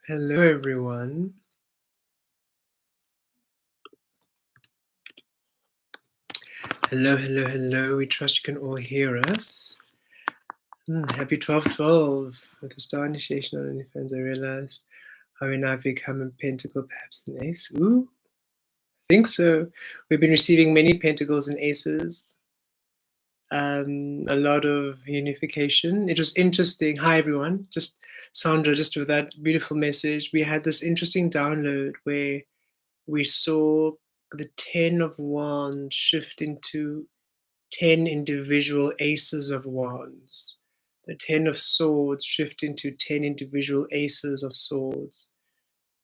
Hello, everyone. Hello, hello, hello. We trust you can all hear us. Happy 12/12 with the star initiation on OnlyFans. I realized how we now become a pentacle, perhaps an ace. Ooh, I think so. We've been receiving many pentacles and aces. A lot of unification. It was interesting. Hi, everyone. Just Sandra, just with that beautiful message. We had this interesting download where we saw the 10 of Wands shift into 10 individual aces of wands. The 10 of swords shift into 10 individual aces of swords.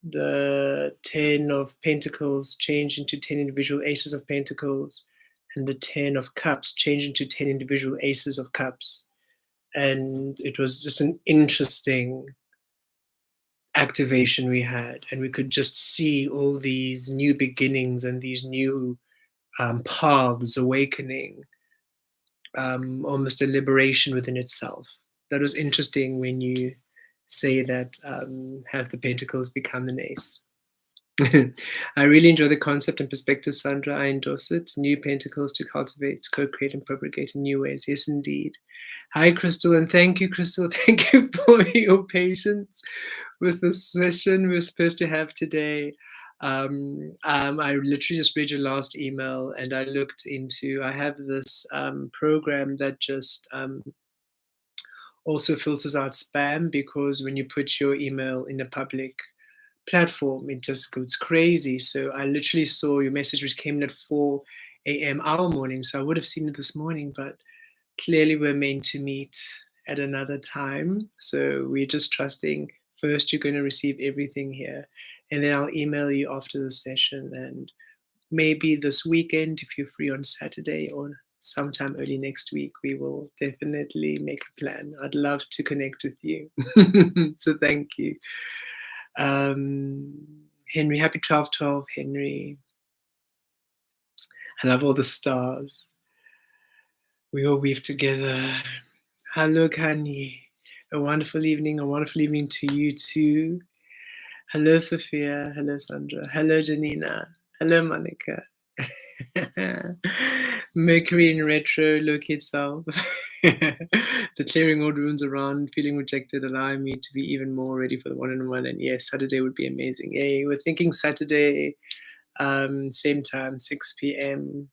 The 10 of pentacles change into 10 individual aces of pentacles. And the 10 of cups change into 10 individual aces of cups. And it was just an interesting activation we had. And we could just see all these new beginnings and these new paths awakening. Almost a liberation within itself. That was interesting when you say that have the pentacles become an ace. I really enjoy the concept and perspective, Sandra. I endorse it. New pentacles to cultivate, co-create, and propagate in new ways. Yes, indeed. Hi, Crystal, and thank you, Crystal. Thank you for your patience with the session we're supposed to have today. I literally just read your last email, and I looked into. I have this program that just also filters out spam, because when you put your email in a public platform, it just goes crazy. So I literally saw your message, which came in at 4 a.m. our morning. So I would have seen it this morning, but clearly we're meant to meet at another time. So we're just trusting first you're going to receive everything here, and then I'll email you after the session. And maybe this weekend, if you're free on Saturday or sometime early next week, we will definitely make a plan. I'd love to connect with you. So thank you. Henry, happy 12/12, Henry. I love all the stars. We all weave together. Hello, Kanye. A wonderful evening to you too. Hello, Sophia. Hello, Sandra. Hello, Janina. Hello, Monica. Mercury in retro, locate self. Declaring all runes around, feeling rejected, allowing me to be even more ready for the one-on-one. And yes, Saturday would be amazing. Hey, we're thinking Saturday, same time, 6 p.m.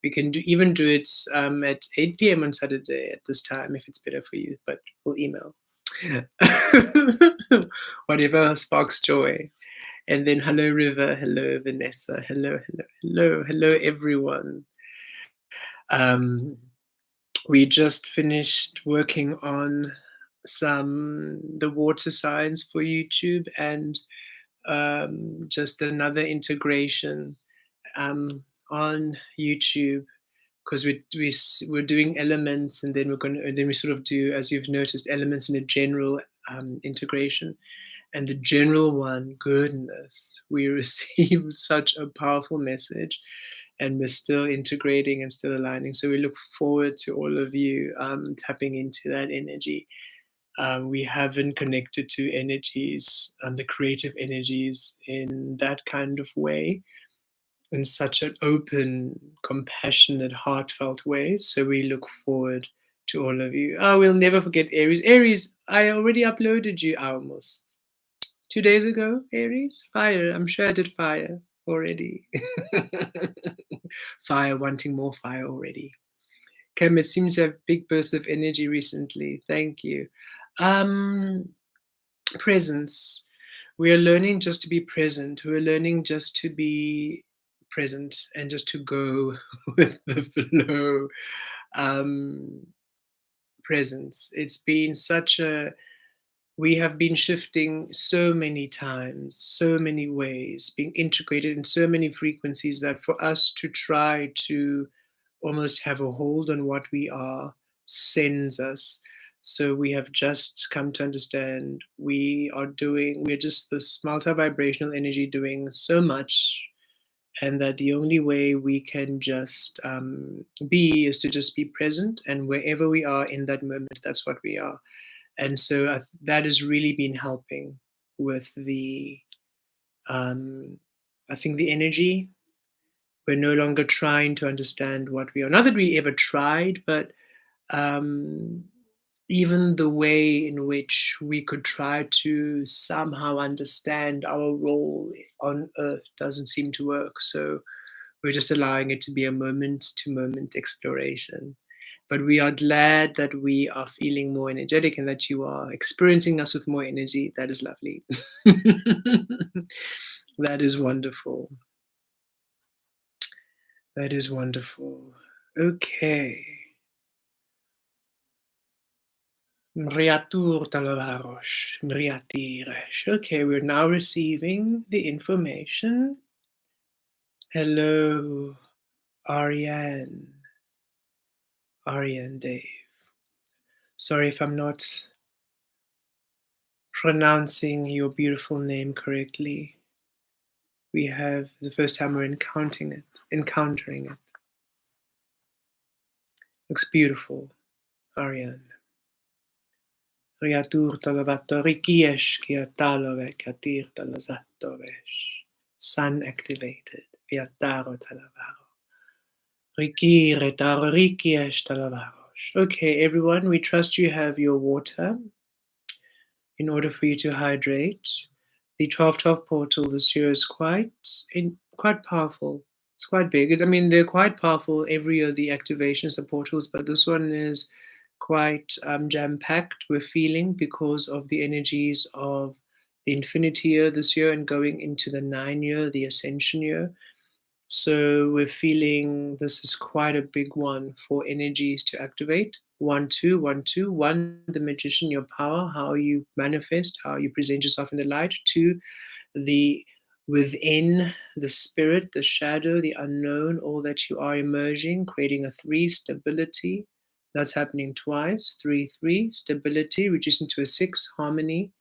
We can even do it at 8 p.m. on Saturday at this time if it's better for you, but we'll email. Whatever sparks joy. And then hello, River. Hello, Vanessa. Hello, everyone. We just finished working on the water signs for YouTube, and just another integration on YouTube, because we're doing elements, and then we sort of do, as you've noticed, elements in a general integration. And the general one, goodness, we received such a powerful message, and we're still integrating and still aligning. So we look forward to all of you tapping into that energy. We haven't connected to energies, the creative energies, in that kind of way, in such an open, compassionate, heartfelt way. So we look forward to all of you. Oh, we'll never forget Aries. Aries, I already uploaded you almost 2 days ago. Aries, fire. I'm sure I did fire already. Fire, wanting more fire already. Kemet seems to have big bursts of energy recently. Thank you. Presence. We are learning just to be present. We're learning just to be present and just to go with the flow. Presence. It's been such a we have been shifting so many times, so many ways, being integrated in so many frequencies, that for us to try to almost have a hold on what we are sends us. So we have just come to understand we're just this multi vibrational energy doing so much, and that the only way we can just be is to just be present, and wherever we are in that moment, that's what we are. And so that has really been helping. with the, um, I think, the energy. We're no longer trying to understand what we are. Not that we ever tried, but um, even the way in which we could try to somehow understand our role on Earth doesn't seem to work. So we're just allowing it to be a moment to moment exploration. But we are glad that we are feeling more energetic and that you are experiencing us with more energy. That is lovely. That is wonderful. That is wonderful. Okay. Mriatur talavarosh, mriatiresh. Okay, we're now receiving the information. Hello, Ariane. Ariane Dave. Sorry if I'm not pronouncing your beautiful name correctly. We have the first time we're encountering it. Looks beautiful, Ariane. Riatur talavatorikiesh kiatalove katir talazatovesh. Sun activated. Viataro talavaro. Riki retaro rikiesh talavarosh. Okay, everyone, we trust you have your water in order for you to hydrate. The 1212 portal this year is quite powerful. It's quite big. I mean, they're quite powerful every year, the activations, the portals, but this one is quite jam packed, we're feeling, because of the energies of the infinity year this year and going into the 9 year, the ascension year. So we're feeling this is quite a big one for energies to activate. 1, 2, 1, 2. 1, the magician, your power, how you manifest, how you present yourself in the light. 2, the within, the spirit, the shadow, the unknown, all that you are emerging, creating a 3, stability. That's happening twice. 3, 3, stability, reducing to a 6, harmony.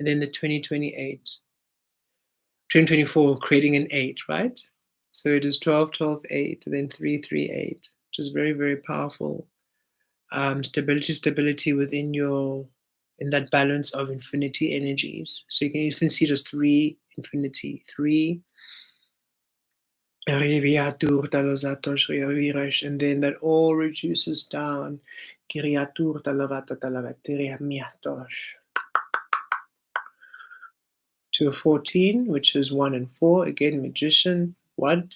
And then the 2024, creating an 8, right? So it is 12, 12, 8, then 3, 3, 8, which is very, very powerful. Stability within in that balance of infinity energies. So you can even see it as 3, infinity, 3, and then that all reduces down to a 14, which is 1 and 4. Again, magician, 1,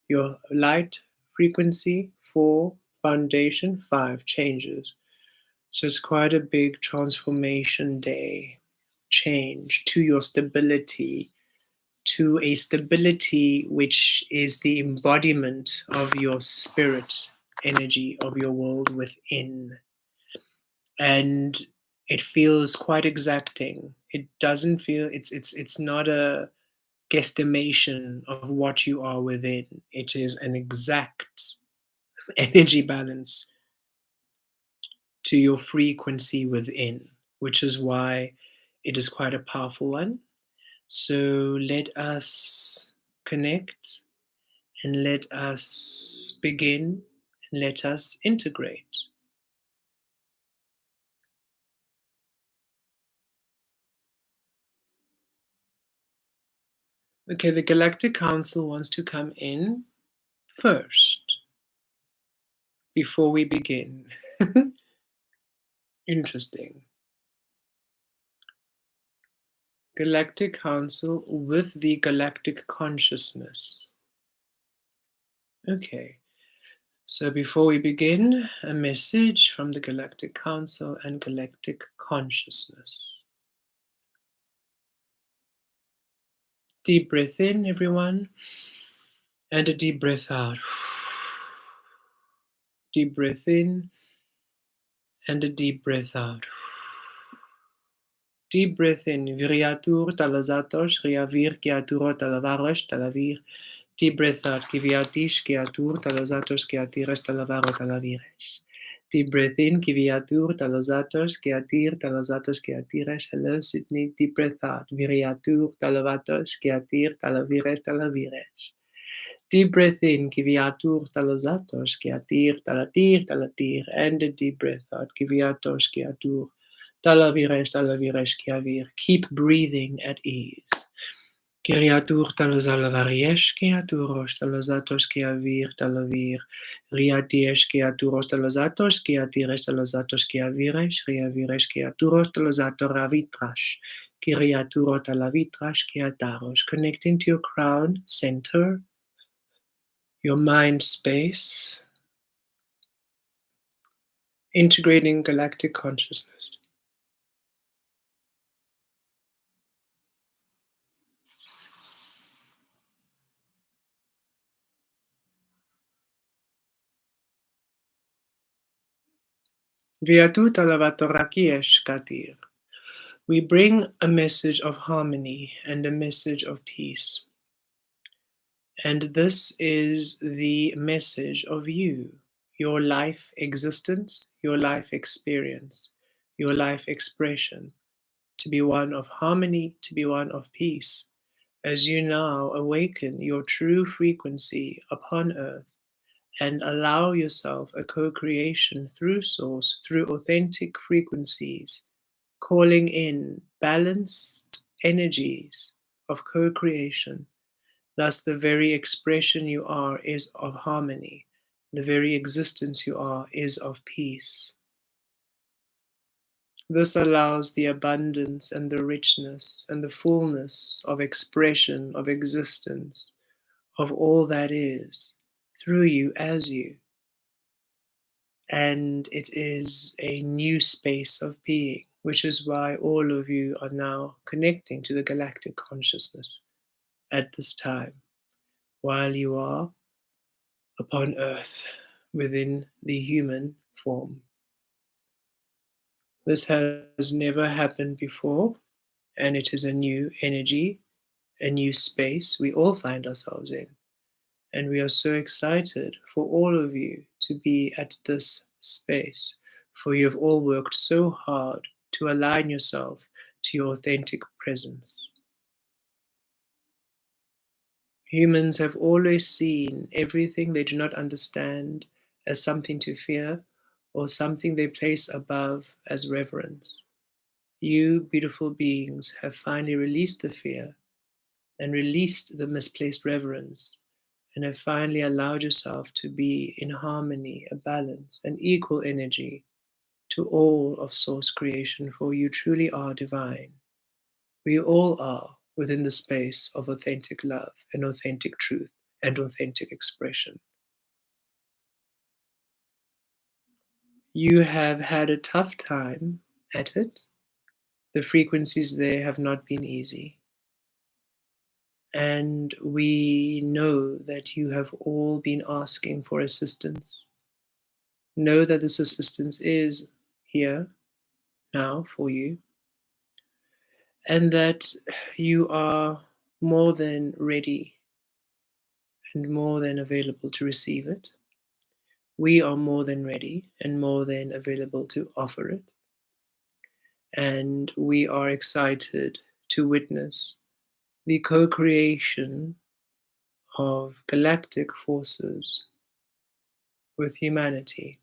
your light frequency, 4, foundation, 5, changes. So it's quite a big transformation day, change to your stability, to a stability which is the embodiment of your spirit energy, of your world within. And it feels quite exacting. It doesn't feel, it's not a guesstimation of what you are within. It is an exact energy balance to your frequency within, which is why it is quite a powerful one. So let us connect and let us begin and let us integrate. Okay, the Galactic Council wants to come in first before we begin. Interesting. Galactic Council with the Galactic Consciousness. Okay, so before we begin, a message from the Galactic Council and Galactic Consciousness. Deep breath in, everyone, and a deep breath out. Deep breath in and a deep breath out. Deep breath in. Viriatur talazatos, riavir kiaturot talavarosh talavir. Deep breath out. Kiviatish kiatur talazatos kiatiras talavaro talavires. Deep breath in. Kiviatur talazatos kiatir talazatos kiatires. Hello, Sydney. Deep breath out. Viriatur talavatos kiatir talavires talavires. Deep breath in. Kiviatur talazatos kiatir talatir talatir. And a deep breath out. Kiviatos kiatur Talaviresh, talaviresh, kiavir. Keep breathing at ease. Kiriatur talazalavariyesh, kiaturosh talazatos, kiavir, talavir. Riatiesh, kiaturos talazatos, kiatiresh talazatos, kiaviresh, riaviresh, kiaturos talazatoravitrash. Kiriaturo talavitrash, kiatarosh. Connecting to your crown center, your mind space, integrating galactic consciousness. Viatu talavatoraki katir. We bring a message of harmony and a message of peace. And this is the message of you, your life existence, your life experience, your life expression, to be one of harmony, to be one of peace. As you now awaken your true frequency upon earth and allow yourself a co creation through Source, through authentic frequencies, calling in balanced energies of co creation. Thus, the very expression you are is of harmony. The very existence you are is of peace. This allows the abundance and the richness and the fullness of expression, of existence, of all that is through you as you. And it is a new space of being, which is why all of you are now connecting to the galactic consciousness at this time, while you are upon earth within the human form. This has never happened before, and it is a new energy, a new space we all find ourselves in. And we are so excited for all of you to be at this space, for you have all worked so hard to align yourself to your authentic presence. Humans have always seen everything they do not understand as something to fear or something they place above as reverence. You, beautiful beings, have finally released the fear and released the misplaced reverence and have finally allowed yourself to be in harmony, a balance, an equal energy to all of Source creation, for you truly are divine. We all are within the space of authentic love and authentic truth and authentic expression. You have had a tough time at it. The frequencies there have not been easy. And we know that you have all been asking for assistance. Know that this assistance is here now for you, and that you are more than ready and more than available to receive it. We are more than ready and more than available to offer it. And we are excited to witness the co creation of galactic forces with humanity.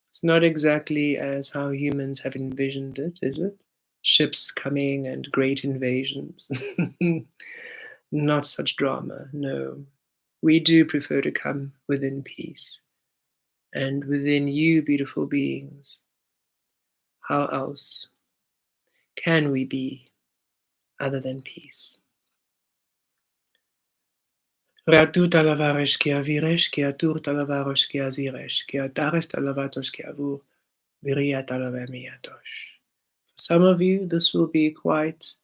It's not exactly as how humans have envisioned it, is it? Ships coming and great invasions. Not such drama, no. We do prefer to come within peace. And within you, beautiful beings, how else can we be other than peace? Ratu talavaresh ki aviresh ki atur talavarosh ki aziresh ki ataresh talavatos ki avur viriya talavamiatosh. For some of you, this will be quite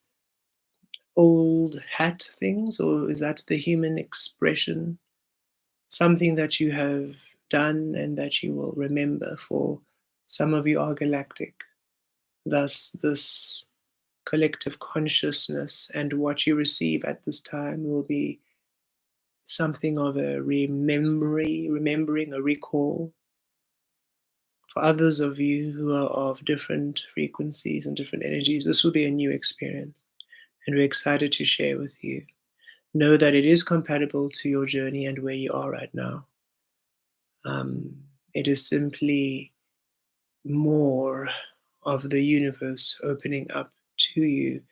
old hat things, or is that the human expression? Something that you have done and that you will remember, for some of you are galactic. Thus, this collective consciousness and what you receive at this time will be something of a remembering, a recall. For others of you who are of different frequencies and different energies, this will be a new experience, and we're excited to share with you. Know that it is compatible to your journey and where you are right now. It is simply more of the universe opening up to you,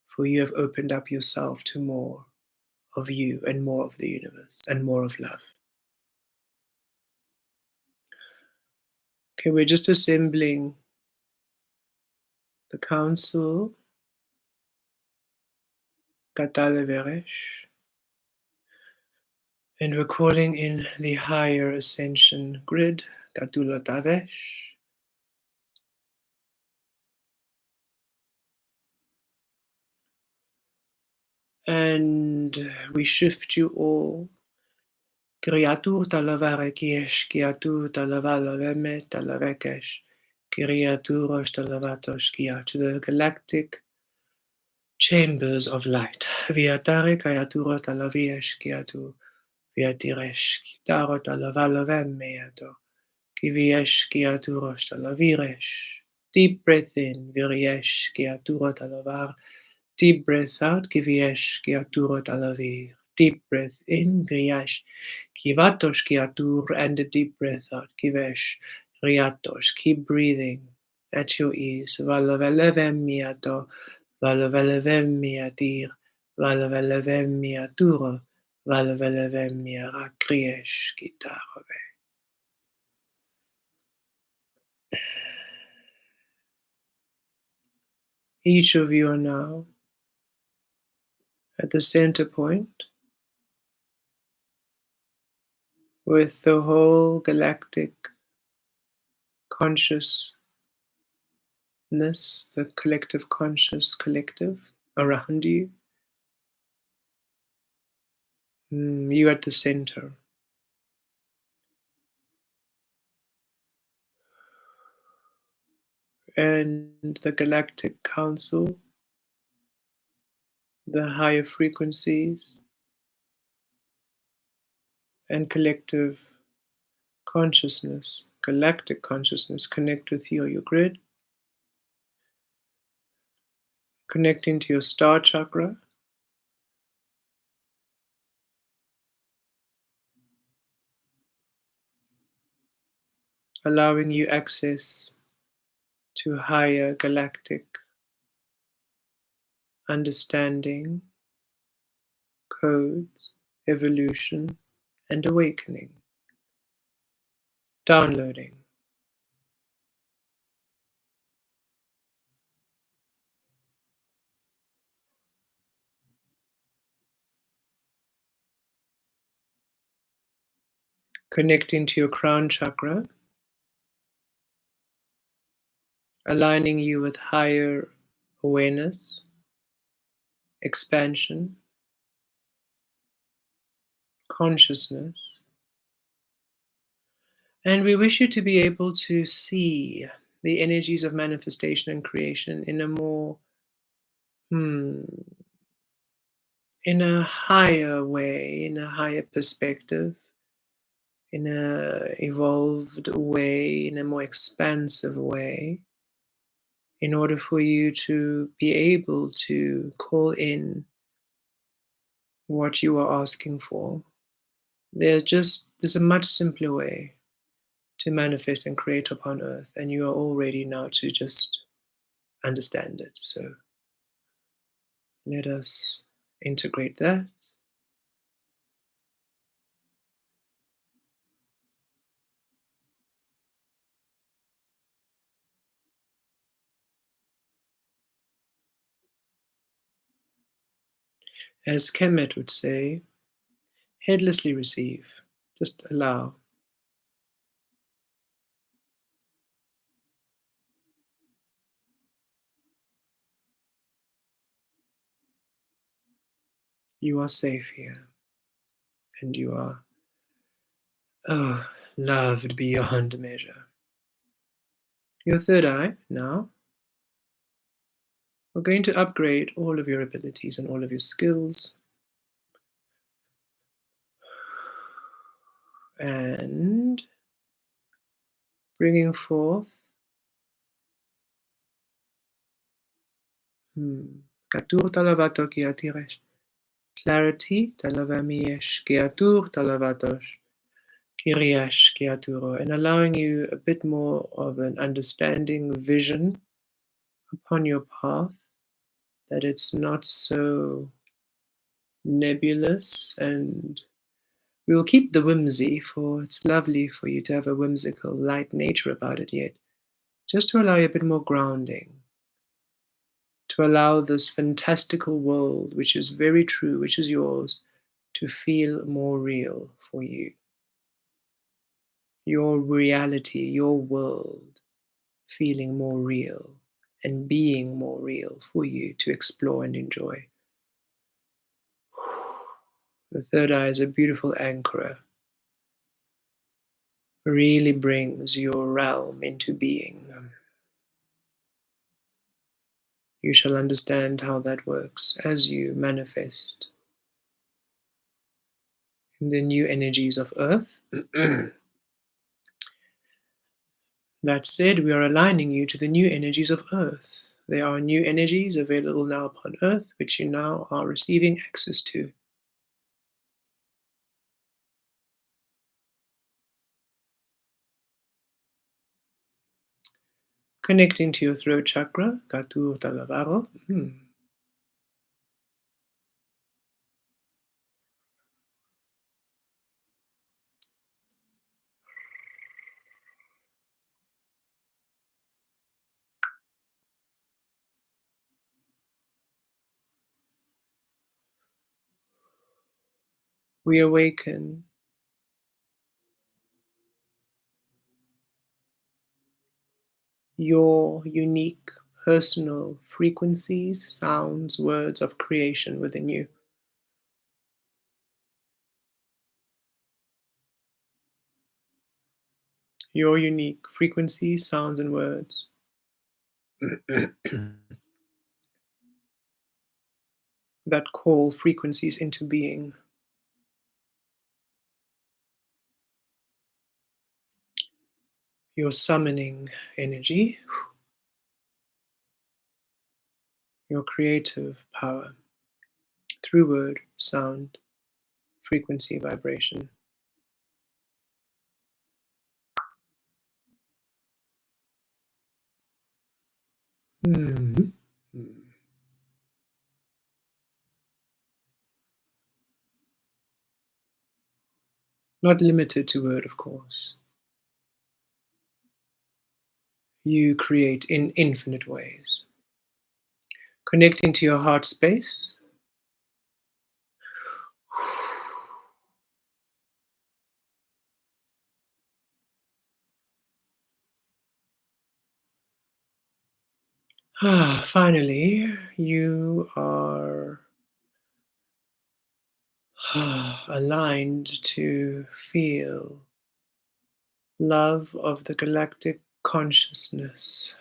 for you have opened up yourself to more of you and more of the universe and more of love. Okay, we're just assembling the council, Kataleveresh, and we're calling in the higher ascension grid, Katulatavesh. And we shift you all. Criatur talavarekish, kiatu talavalaveme talavekesh, Kiriaturosh talavatos kia, to the galactic chambers of light. Viatare kayaturo talaviesh kiatu, viatiresh kitaro talavalaveme Kiviesh kiaturosh talaviresh. Deep breath in, viriesh kiaturo talavar. Deep breath out, kiviesh kiaturo talavir. Deep breath in, viriyash kivatosh kiatur, and a deep breath out, kivesh riatosh. Keep breathing at your ease. Valavelevem miato, valavelevem miatir, valavelevem miaturo, valavelevem miarakriesh kitarove. Each of you are now at the center point with the whole galactic consciousness, the collective conscious collective around you. You at the center. And the galactic council, the higher frequencies, and collective consciousness, galactic consciousness, connect with you or your grid, connecting to your star chakra, allowing you access to higher galactic understanding, codes, evolution, and awakening. Downloading. Connecting to your crown chakra, aligning you with higher awareness, expansion, consciousness. And we wish you to be able to see the energies of manifestation and creation in a more, in a higher way, in a higher perspective, in a evolved way, in a more expansive way, in order for you to be able to call in what you are asking for. There's a much simpler way to manifest and create upon earth, and you are all ready now to just understand it. So let us integrate that. As Kemet would say, headlessly receive. Just allow. You are safe here, and you are, loved beyond measure. Your third eye now. We're going to upgrade all of your abilities and all of your skills. And bringing forth Katur talavato ki atiresh. Clarity talavamiesh ki atur talavatosh. Kiriash ki aturo. And allowing you a bit more of an understanding vision upon your path, that it's not so nebulous, and we will keep the whimsy, for it's lovely for you to have a whimsical, light nature about it, yet just to allow you a bit more grounding, to allow this fantastical world, which is very true, which is yours, to feel more real for you. Your reality, your world, feeling more real and being more real for you to explore and enjoy. The third eye is a beautiful anchorer, really brings your realm into being. You shall understand how that works as you manifest in the new energies of Earth. That said, we are aligning you to the new energies of Earth. There are new energies available now upon Earth, which you now are receiving access to. Connecting to your throat chakra, Katur Talavaro. We awaken your unique personal frequencies, sounds, words of creation within you. Your unique frequencies, sounds, and words that call frequencies into being. Your summoning energy, your creative power through word, sound, frequency, vibration. Mhm. Not limited to word, of course. You create in infinite ways. Connecting to your heart space. Finally, you are aligned to feel love of the galactic consciousness.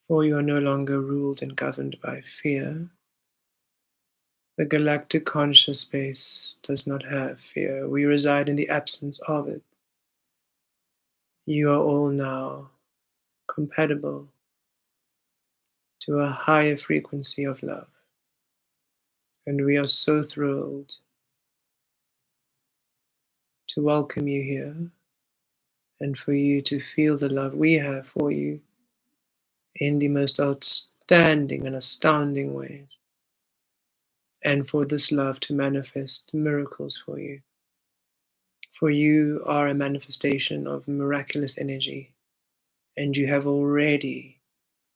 For you are no longer ruled and governed by fear. The galactic conscious space does not have fear. We reside in the absence of it. You are all now compatible to a higher frequency of love. And we are so thrilled to welcome you here and for you to feel the love we have for you in the most outstanding and astounding ways. And for this love to manifest miracles for you. For you are a manifestation of miraculous energy, and you have already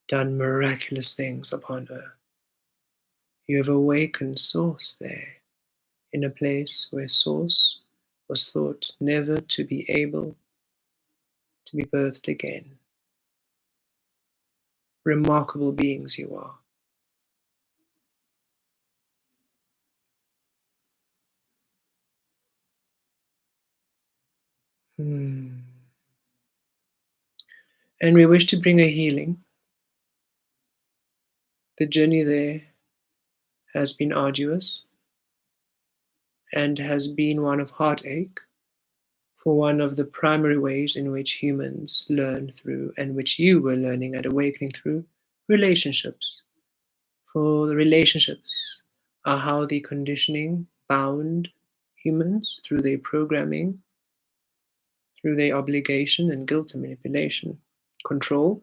done miraculous things upon earth. You have awakened Source there, in a place where Source was thought never to be able to be birthed again. Remarkable beings you are. Hmm. And we wish to bring a healing. The journey there has been arduous and has been one of heartache, for one of the primary ways in which humans learn through, and which you were learning and awakening through, relationships. For the relationships are how the conditioning bound humans through their programming, through their obligation and guilt and manipulation, control,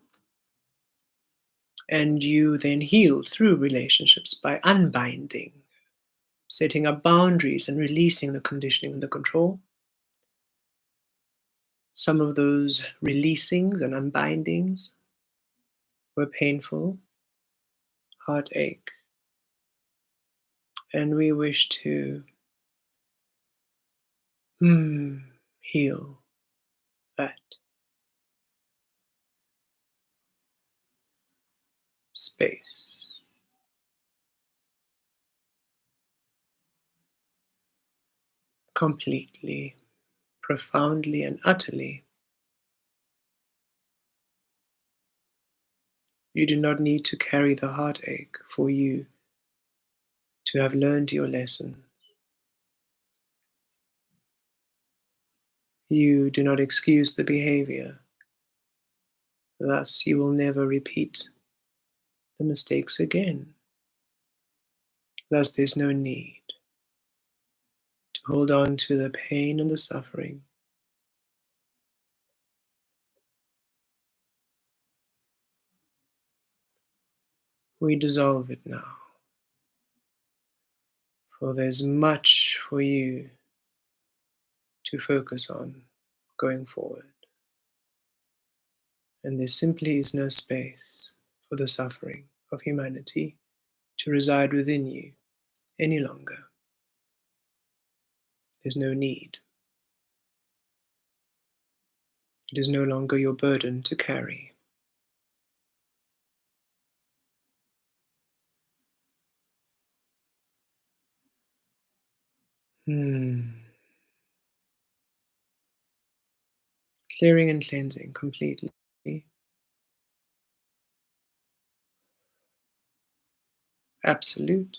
and you then heal through relationships by unbinding, setting up boundaries and releasing the conditioning and the control. Some of those releasings and unbindings were painful, heartache, and we wish to heal that space. Completely, profoundly, and utterly. You do not need to carry the heartache for you to have learned your lesson. You do not excuse the behavior. Thus, you will never repeat the mistakes again. Thus, there's no need to hold on to the pain and the suffering. We dissolve it now, for there's much for you to focus on going forward. And there simply is no space for the suffering of humanity to reside within you any longer. There's no need. It is no longer your burden to carry. Clearing and cleansing completely. Absolute.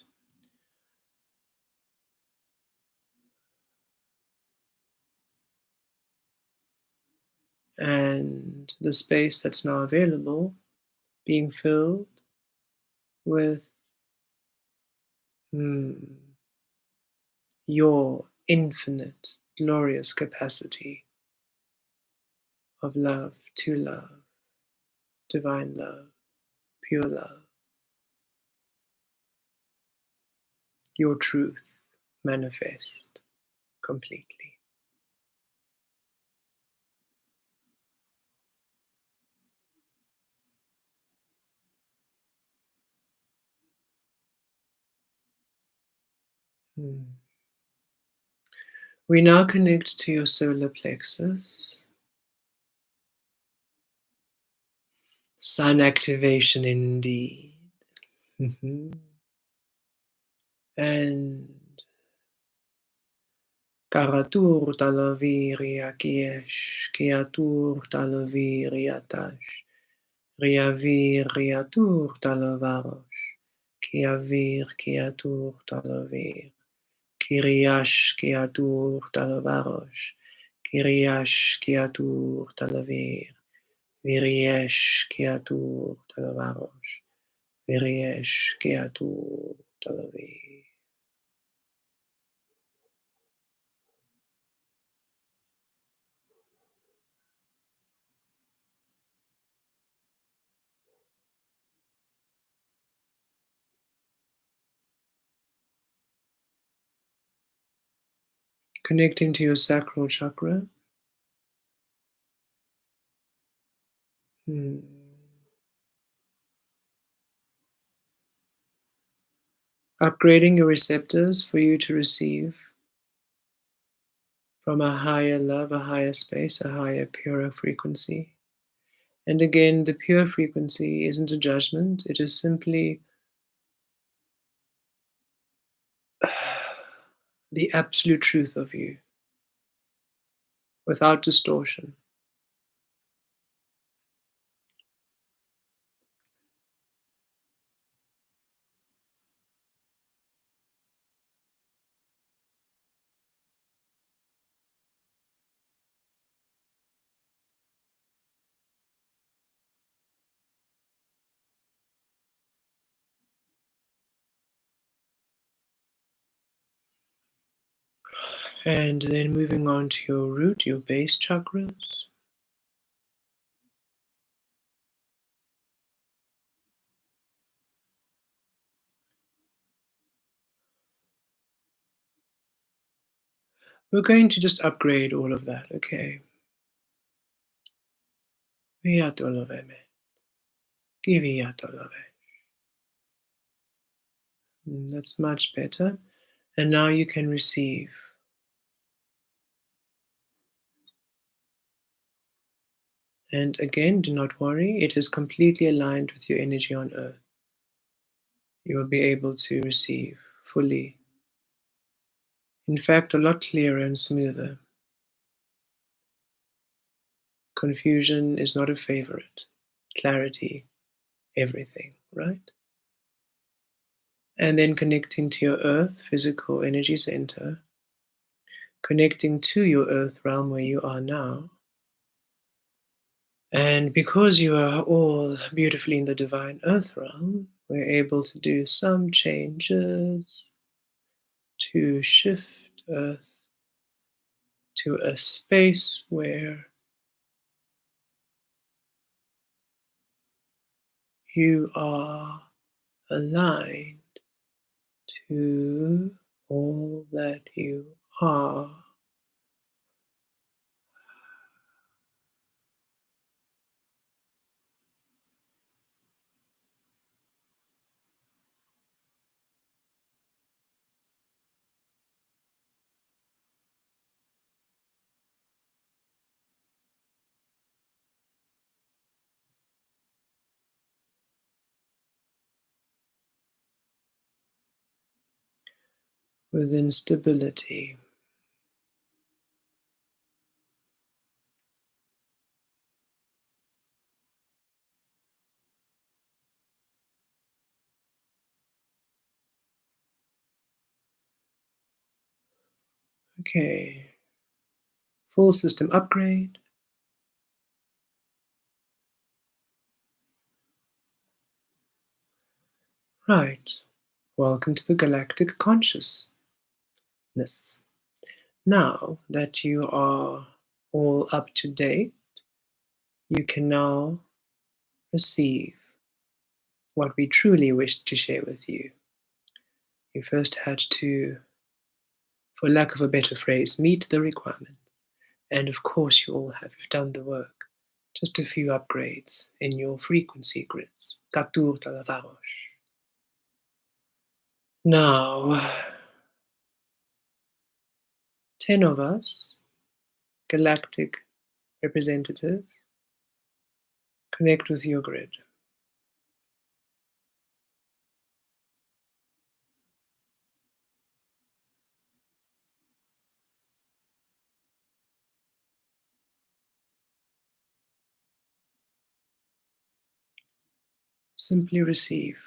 And the space that's now available being filled with your infinite, glorious capacity of love to love, divine love, pure love, your truth manifest completely. We now connect to your solar plexus. Sun activation indeed. And Karatur talaviria kiesh, kiatur talaviriatash, riavir riatur talavarosh, kiavir kiatur talavir, kiriash kiatur talavarosh, kiriash kiatur talavir, viriesh kiatur talavarosh, viriesh kiatur talavir. Connecting to your sacral chakra. Upgrading your receptors for you to receive from a higher love, a higher space, a higher, purer frequency. And again, the pure frequency isn't a judgment, it is simply the absolute truth of you without distortion. And then moving on to your root, your base chakras. We're going to just upgrade all of that, okay? Viatoloveme, kiviatolove. That's much better. And now you can receive. And again, do not worry, it is completely aligned with your energy on earth. You will be able to receive fully. In fact, a lot clearer and smoother. Confusion is not a favorite. Clarity, everything, right? And then connecting to your earth physical energy center, connecting to your earth realm where you are now. And because you are all beautifully in the divine earth realm, we're able to do some changes to shift earth to a space where you are aligned to all that you are. Within stability. Okay. Full system upgrade. Right. Welcome to the galactic consciousness. Now that you are all up to date, you can now receive what we truly wished to share with you. You first had to, for lack of a better phrase, meet the requirements. And of course, you all have done the work. Just a few upgrades in your frequency grids. Katur Talavarosh. Now, 10 of us, galactic representatives, connect with your grid. Simply receive.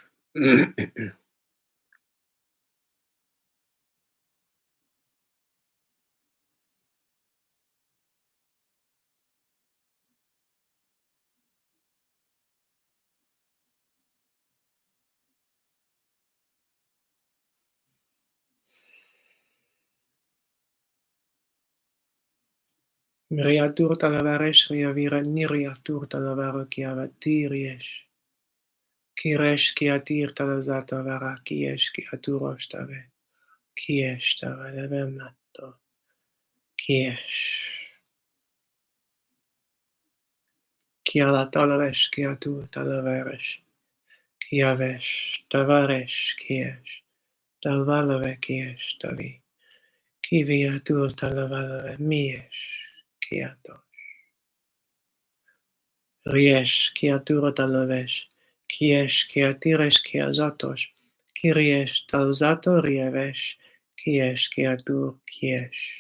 Miriatur Talavaresh Riavira Niriatur Talavara Kiavatiriesh. Kiresh Kiatir Talazata Vara Kiesh Kiaturosh Tave. Kiesh Tavalevemato. Kiesh. Kiala Talavesh Kiatu Talaveresh. Kiavesh Tavaresh Kiesh. Talvalave Kiesh Tavi. Kiviatur Talavalave Miesh Kiato. Riesh Kiatura Talavesh. Kiesh Kiatiresh Kiazatos. Kiriesh Talzato Rievesh. Kiesh Kiatur Kiesh.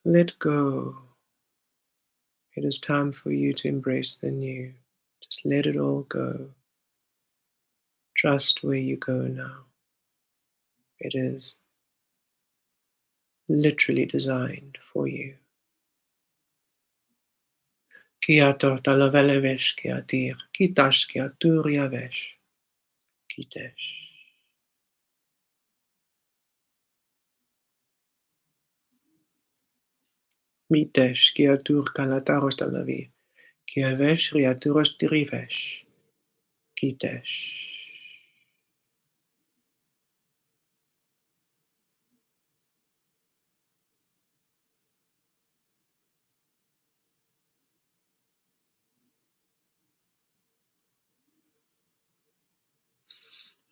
Let go. It is time for you to embrace the new. Just let it all go. Trust where you go now. It is literally designed for you. Kiato talavelevesh kiatir, kitash kiaturiavesh, kitesh. Mitesh kiatur kalataros talavi, kiavesh riaturos tirivesh, kitesh.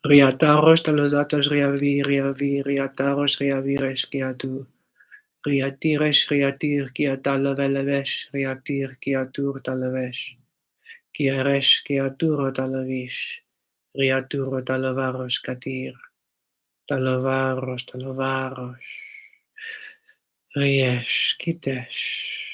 Riataros talozatos riavi riavi riataros riaviresh kiatu. Riatiresh riatir kiatalavelevesh riatir kiatur talavesh. Kiaresh kiaturo talavish. Riaturo talavaros katir. Talavaros talavaros. Riesh kitesh.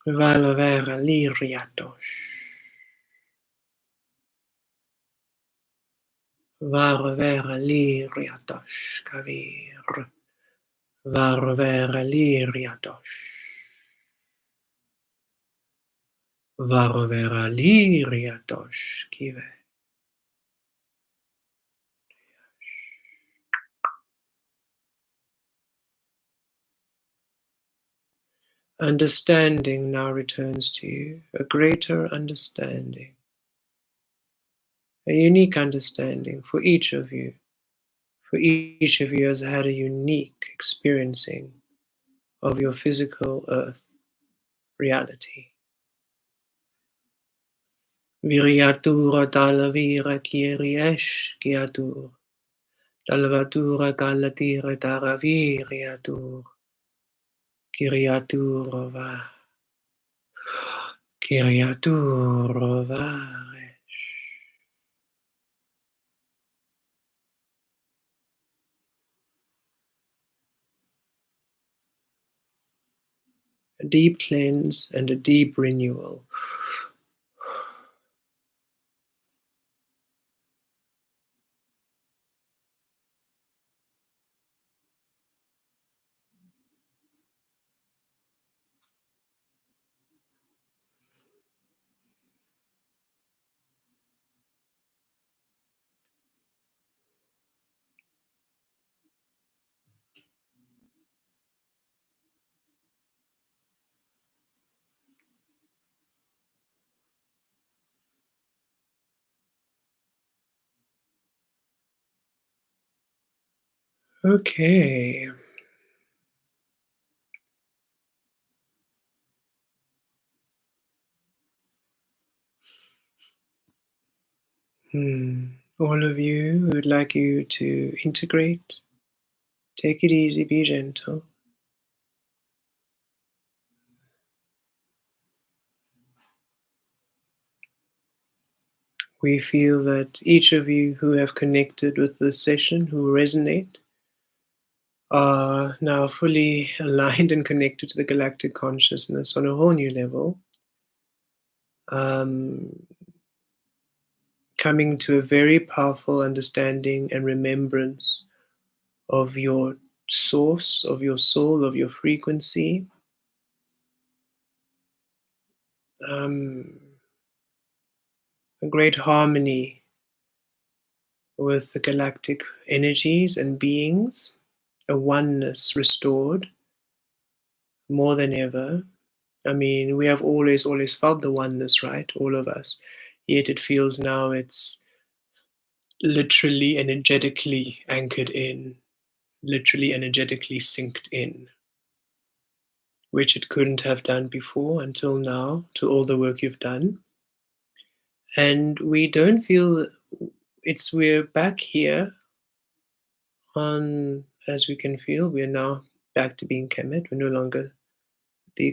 Valovera liriatos. Varovera liriatos kavir. Varovera liriatos. Varovera liriatos kive. Understanding now returns to you, a greater understanding, a unique understanding for each of you. For each of you has had a unique experiencing of your physical earth reality. Viriatura talavira kiriesh kiatur. Talvatura kalatira taraviriatur. Kiriaturova. Kiriaturova. A deep cleanse and a deep renewal. Okay. All of you, we would like you to integrate. Take it easy, be gentle. We feel that each of you who have connected with this session, who resonate, are now fully aligned and connected to the galactic consciousness on a whole new level. Coming to a very powerful understanding and remembrance of your source, of your soul, of your frequency. A great harmony with the galactic energies and beings, a oneness restored more than ever. I mean, we have always felt the oneness, right? All of us. Yet it feels now it's literally energetically anchored in, literally energetically synced in, which it couldn't have done before until now, to all the work you've done. And we don't feel we're back here on, as we can feel, we're now back to being Kemet. We're no longer the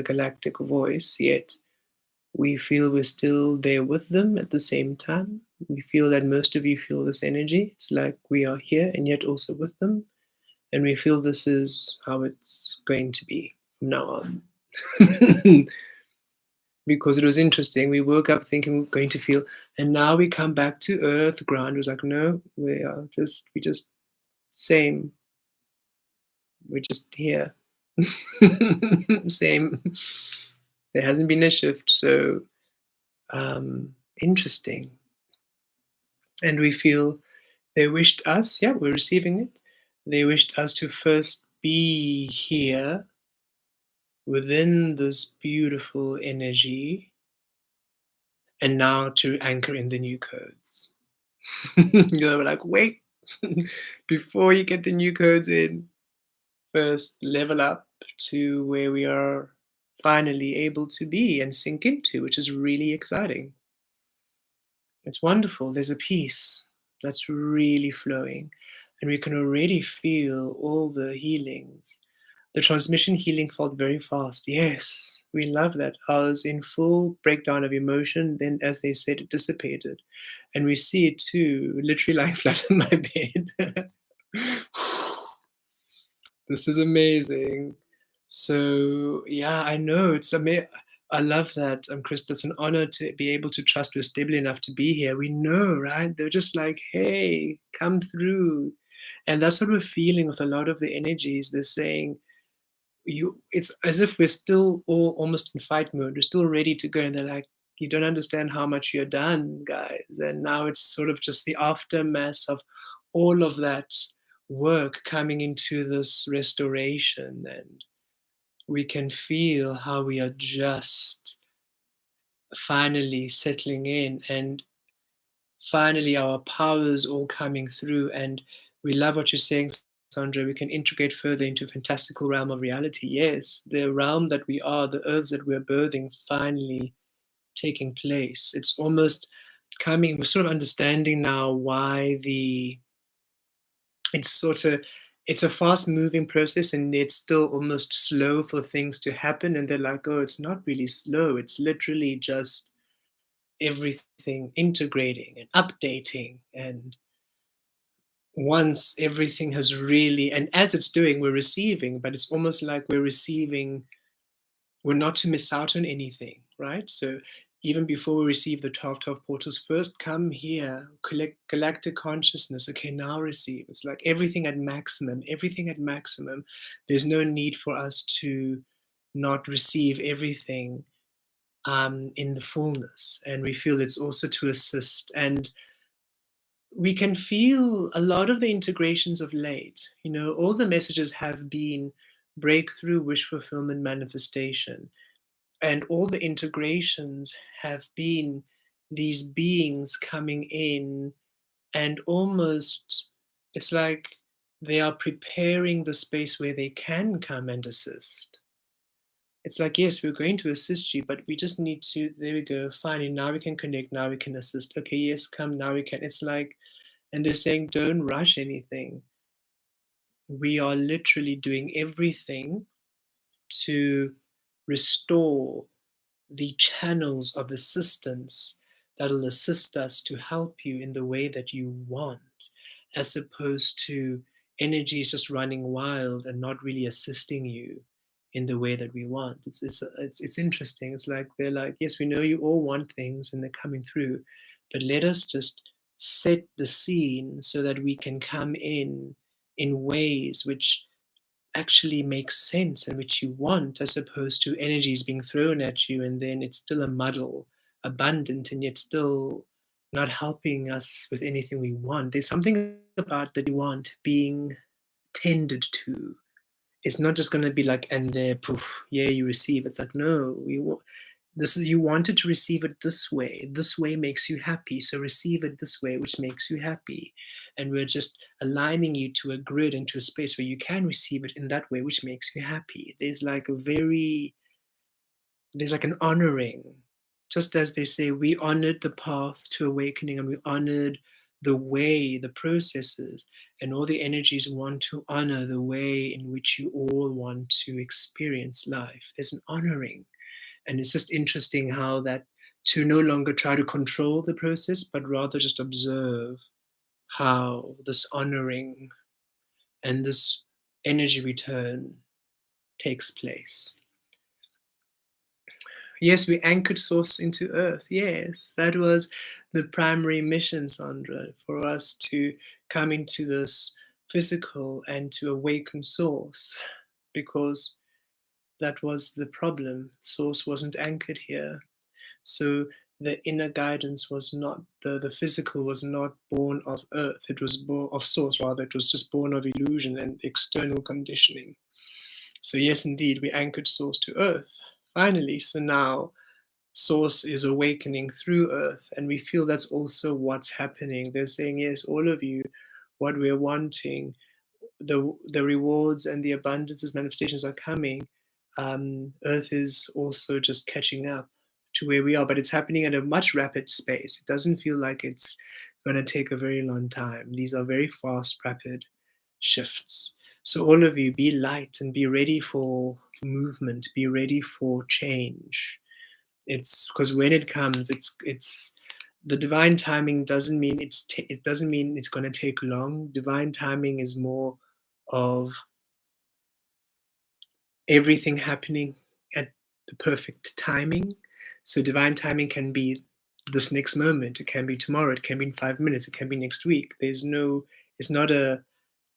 galactic voice, yet We feel we're still there with them at the same time. We feel that most of you feel this energy. It's like we are here and yet also with them. And we feel this is how it's going to be from now on. Because it was interesting. We woke up thinking we're going to feel, and now we come back to earth, ground. It was like, no, we just same. We're just here. Same. There hasn't been a shift. So interesting. And we feel they wished us, yeah, we're receiving it. They wished us to first be here within this beautiful energy and now to anchor in the new codes. We're like, wait, before you get the new codes in, first level up to where we are finally able to be and sink into, which is really exciting. It's wonderful. There's a peace that's really flowing, and we can already feel all the healings. The transmission healing felt very fast. Yes, we love that. I was in full breakdown of emotion. Then, as they said, it dissipated. And we see it too, literally lying flat on my bed. This is amazing. So, yeah, I know it's amazing. I love that, Chris. It's an honor to be able to trust we're stable enough to be here. We know, right? They're just like, hey, come through. And that's what we're feeling with a lot of the energies. They're saying, you it's as if we're still all almost in fight mode. We're still ready to go, and they're like, you don't understand how much you're done, guys. And now it's sort of just the aftermath of all of that work coming into this restoration, and we can feel how we are just finally settling in, and finally our powers all coming through. And we love what you're saying, Sandra. We can integrate further into fantastical realm of reality. Yes, the realm that we are, the earths that we're birthing, finally taking place. It's almost coming, we're sort of understanding now why the it's sort of it's a fast moving process, and it's still almost slow for things to happen. And they're like, oh, it's not really slow, it's literally just everything integrating and updating. And once everything has really, and as it's doing, we're receiving, but it's almost like we're receiving, we're not to miss out on anything, right? So even before we receive the 12 portals, first come here, collect galactic consciousness. Okay, now receive. It's like everything at maximum, everything at maximum. There's no need for us to not receive everything in the fullness. And we feel it's also to assist. And we can feel a lot of the integrations of late. All the messages have been breakthrough, wish fulfillment, manifestation. And all the integrations have been these beings coming in, and almost it's like they are preparing the space where they can come and assist. It's like, yes, we're going to assist you, but we just need to, there we go, finally, now we can connect, now we can assist. Okay, yes, come, now we can. It's like, and they're saying, don't rush anything. We are literally doing everything to restore the channels of assistance that'll assist us to help you in the way that you want, as opposed to energies just running wild and not really assisting you in the way that we want. It's interesting. It's like they're like, yes, we know you all want things and they're coming through, but let us just set the scene so that we can come in ways which actually makes sense and which you want, as opposed to energies being thrown at you and then it's still a muddle, abundant, and yet still not helping us with anything we want. There's something about that you want being tended to. It's not just going to be like, and there, poof, yeah, you receive. It's like, no, this is, you wanted to receive it this way. This way makes you happy, so receive it this way, which makes you happy. And we're just aligning you to a grid and to a space where you can receive it in that way, which makes you happy. There's like an honoring, just as they say, we honored the path to awakening, and we honored the way, the processes, and all the energies want to honor the way in which you all want to experience life. There's an honoring. And it's just interesting how that to no longer try to control the process, but rather just observe how this honoring and this energy return takes place. Yes, we anchored source into earth. Yes, that was the primary mission, Sandra, for us to come into this physical and to awaken source, because that was the problem. Source wasn't anchored here. So the inner guidance was not, the physical was not born of earth, it was born of source, rather, it was just born of illusion and external conditioning. So, yes, indeed, we anchored source to earth, finally. So now source is awakening through earth, and we feel that's also what's happening. They're saying, yes, all of you, what we're wanting, the rewards and the abundances manifestations are coming. Earth is also just catching up to where we are, but it's happening at a much rapid space. It doesn't feel like it's going to take a very long time. These are very fast, rapid shifts. So all of you, be light and be ready for movement, be ready for change. It's because when it comes, it's the divine timing doesn't mean it doesn't mean it's going to take long. Divine timing is more of everything happening at the perfect timing. So divine timing can be this next moment, it can be tomorrow, it can be in 5 minutes, it can be next week. It's not a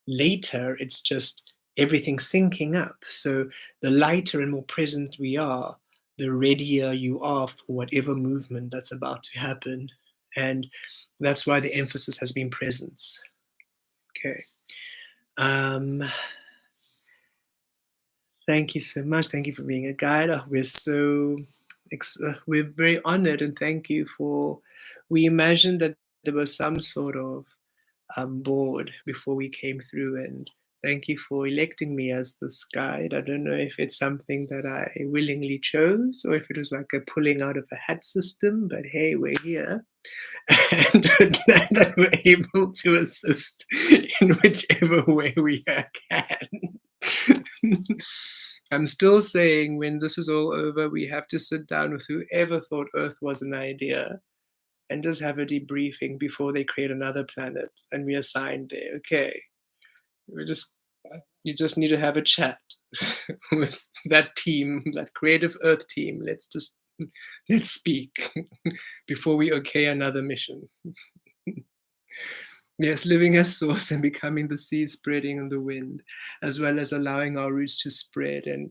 later, it's just everything syncing up. So the lighter and more present we are, the readier you are for whatever movement that's about to happen. And that's why the emphasis has been presence. Okay. Um, Thank you so much. Thank you for being a guide. We're very honored, and thank you for. We imagined that there was some sort of board before we came through, and thank you for electing me as this guide. I don't know if it's something that I willingly chose or if it was like a pulling out of a hat system, but hey, we're here. And glad that we're able to assist in whichever way we can. I'm still saying when this is all over, we have to sit down with whoever thought Earth was an idea and just have a debriefing before they create another planet and we assign there. Okay, we just you just need to have a chat with that team, that creative Earth team. Let's speak before we okay another mission. Yes, living as source and becoming the seed spreading in the wind, as well as allowing our roots to spread and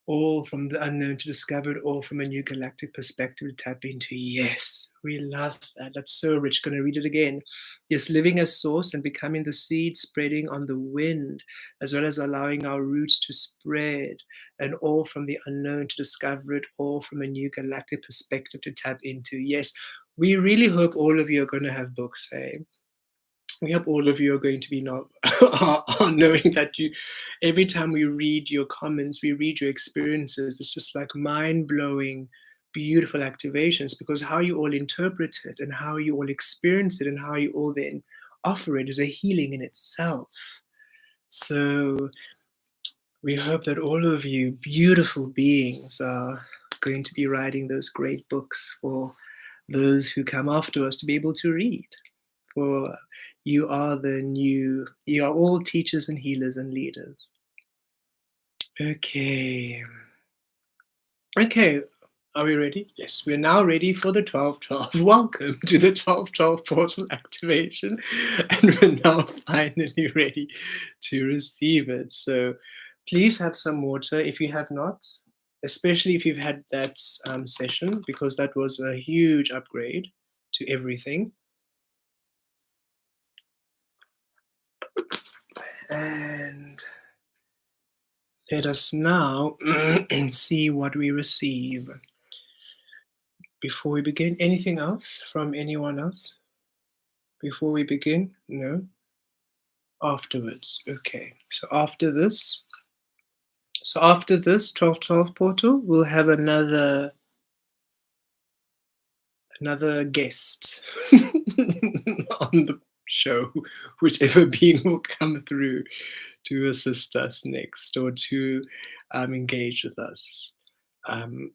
all from the unknown to discovered, all from a new galactic perspective to tap into. Yes, we love that. That's so rich. Going to read it again. Yes, living as source and becoming the seed spreading on the wind, as well as allowing our roots to spread, and all from the unknown to discover it, all from a new galactic perspective to tap into. Yes, we really hope all of you are going to have books, eh? We hope all of you are going to be are knowing that you, every time we read your comments, we read your experiences, it's just like mind-blowing, beautiful activations, because how you all interpret it and how you all experience it and how you all then offer it is a healing in itself. So we hope that all of you beautiful beings are going to be writing those great books for those who come after us to be able to read. For you are all teachers and healers and leaders. Okay. Okay. Are we ready? Yes, we're now ready for the 12-12. Welcome to the 12-12 portal activation. And we're now finally ready to receive it. So please have some water if you have not, especially if you've had that session, because that was a huge upgrade to everything. And let us now see what we receive. Before we begin, anything else from anyone else? Before we begin? No? Afterwards. Okay. So after this 12-12 portal, we'll have another guest on the show, whichever being will come through to assist us next or to engage with us. Um,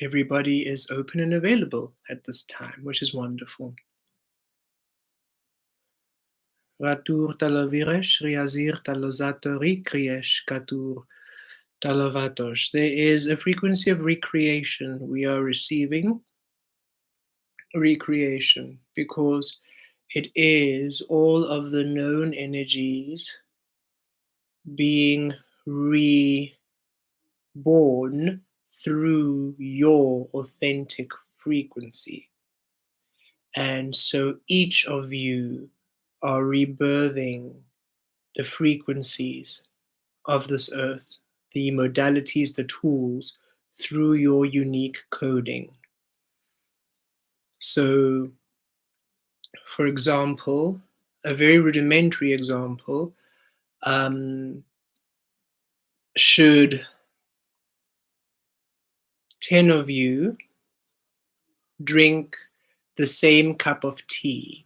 everybody is open and available at this time, which is wonderful. Ratur talaviresh, riazir talozatori kriesh katur talavatosh. There is a frequency of recreation. We are receiving recreation because it is all of the known energies being reborn through your authentic frequency. And so each of you are rebirthing the frequencies of this earth, the modalities, the tools through your unique coding. So, for example, a very rudimentary example, should 10 of you drink the same cup of tea,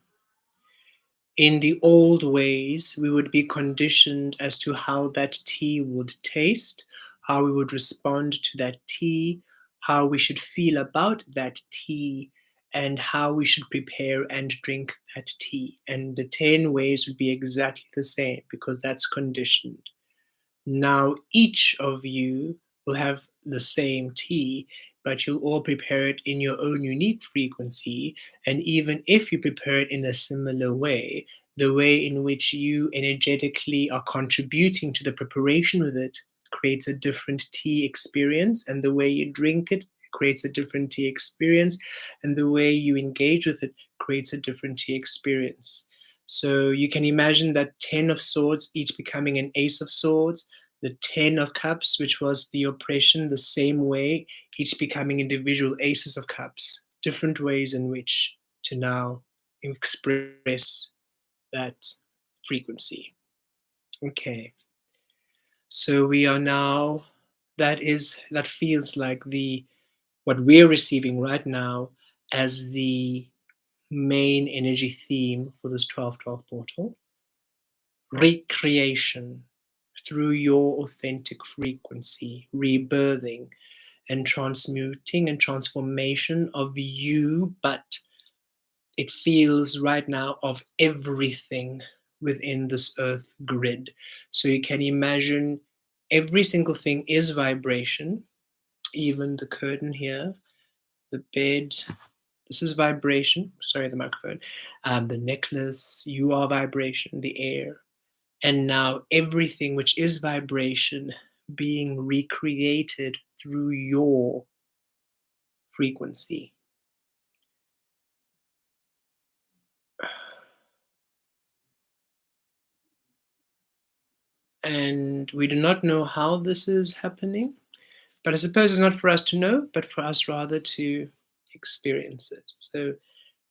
in the old ways, we would be conditioned as to how that tea would taste, how we would respond to that tea, how we should feel about that tea, and how we should prepare and drink that tea. And the 10 ways would be exactly the same because that's conditioned. Now, each of you will have the same tea, but you'll all prepare it in your own unique frequency. And even if you prepare it in a similar way, the way in which you energetically are contributing to the preparation with it creates a different tea experience. And the way you drink it creates a different tea experience. And the way you engage with it creates a different tea experience. So you can imagine that 10 of swords each becoming an ace of swords, the 10 of cups, which was the oppression, the same way, each becoming individual aces of cups, different ways in which to now express that frequency. Okay. So we are now, that feels like the what we're receiving right now as the main energy theme for this 1212 portal. Recreation through your authentic frequency, rebirthing and transmuting and transformation of you, but it feels right now of everything within this earth grid. So you can imagine every single thing is vibration, even the curtain here, the bed. This is vibration. Sorry, the microphone. The necklace, you are vibration, the air. And now everything which is vibration being recreated through your frequency. And we do not know how this is happening, but I suppose it's not for us to know, but for us rather to experience it. So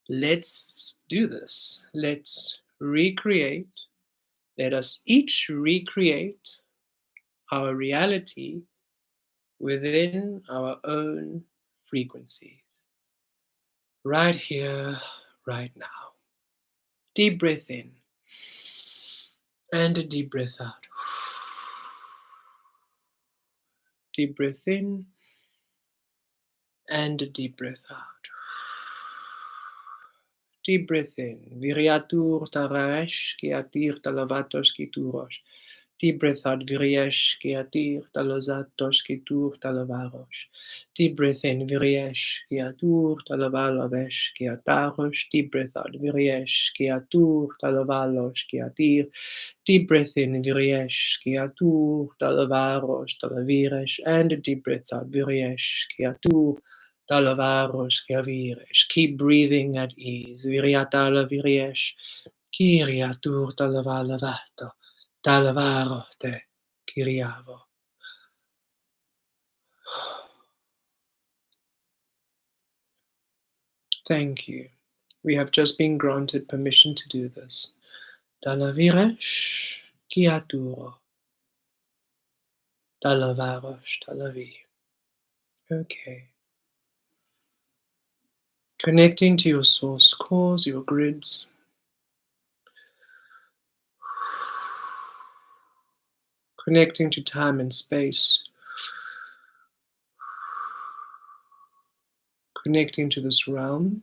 let's do this. Let's recreate. Let us each recreate our reality within our own frequencies. Right here, right now. Deep breath in and a deep breath out. Deep breath in and a deep breath out. Deep breath in. Viriatur tarash kiatir talavatos kiturosh. Deep breath out. Viriesh kiatir talozatos kitur talavarosh. Deep breath in. Viriesh kiatur talavalovesh kiatarosh. Deep breath out. Viriesh kiatur talavalosh kiatir. Deep breath in. Viriesh kiatur talavarosh talaviresh. And a deep breath out. Viriesh kiatur Talavaros Kiavires. Keep breathing at ease. Viriatala Viriesh. Kiriatur Talavalavato. Talavaro te Kiriavo. Thank you. We have just been granted permission to do this. Talaviresh Kiaturo. Talavaros Talavi. Okay. Connecting to your source cause, your grids. Connecting to time and space. connecting to this realm,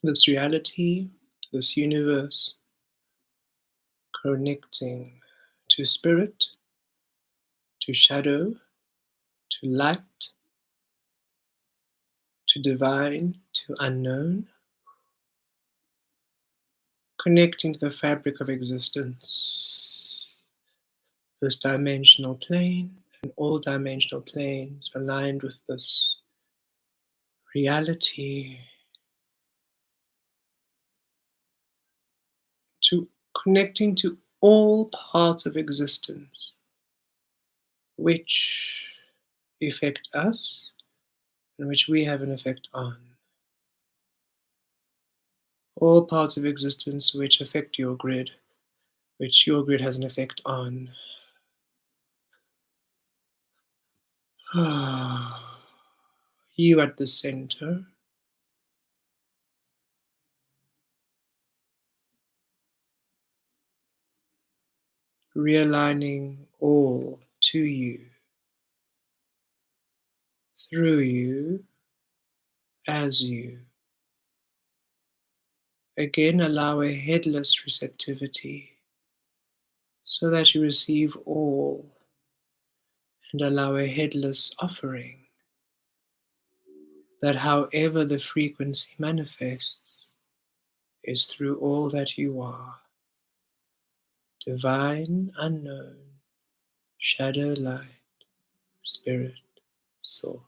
this reality, this universe, connecting to spirit, to shadow, to light, to divine, to unknown, connecting to the fabric of existence, this dimensional plane and all dimensional planes aligned with this reality, to connecting to all parts of existence which affect us and which we have an effect on. All parts of existence which affect your grid, which your grid has an effect on. You at the center, realigning all to you, through you, as you. Again, allow a headless receptivity so that you receive all, and allow a headless offering that however the frequency manifests is through all that you are, divine, unknown, shadow, light, spirit, soul.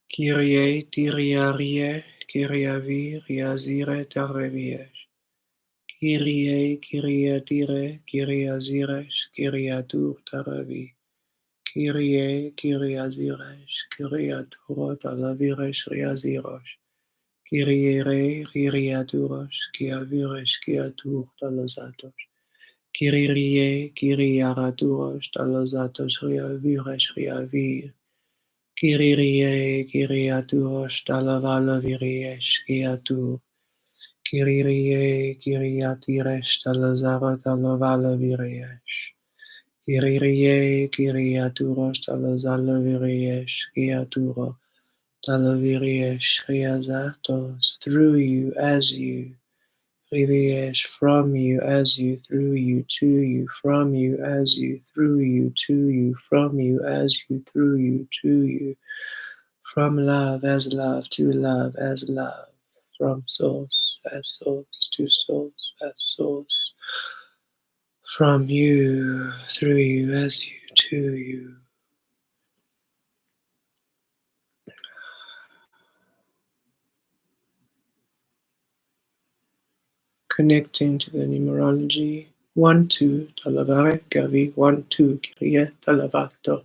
Kyrie, Kyriarie, Kyriavi, Riazire, Tarevies. Kyrie, Kyriatire, Kyriazires, Kyriatur, Taravi. Kyrie, Kyriazires, Kyriatura, Talavires, Riaziros. Kyrie, Kyriaturos, Kyavires, Kyatur, Talazatos. Kyrie, Kyriaraturos, Talazatos, Riavires, Riavir. Kyrie, Kyriaturos, Talavalaviries, Kyatur. Kyrie, Kyriatires, Talazara, Talavalaviries. Kyrie, Kyriaturos, Talazalaviries, Kyaturo. Talaviries, Riazatos, through you, as you. Riviers, from you, as you, through you, to you, from you, as you, through you, to you, from you, as you, through you, to you, from love, as love, to love, as love, from source, as source, to source, as source, from you, through you, as you, to you. Connecting to the numerology 1, 2, Talavare, Gavi, 1, 2, Kirie, Talavato.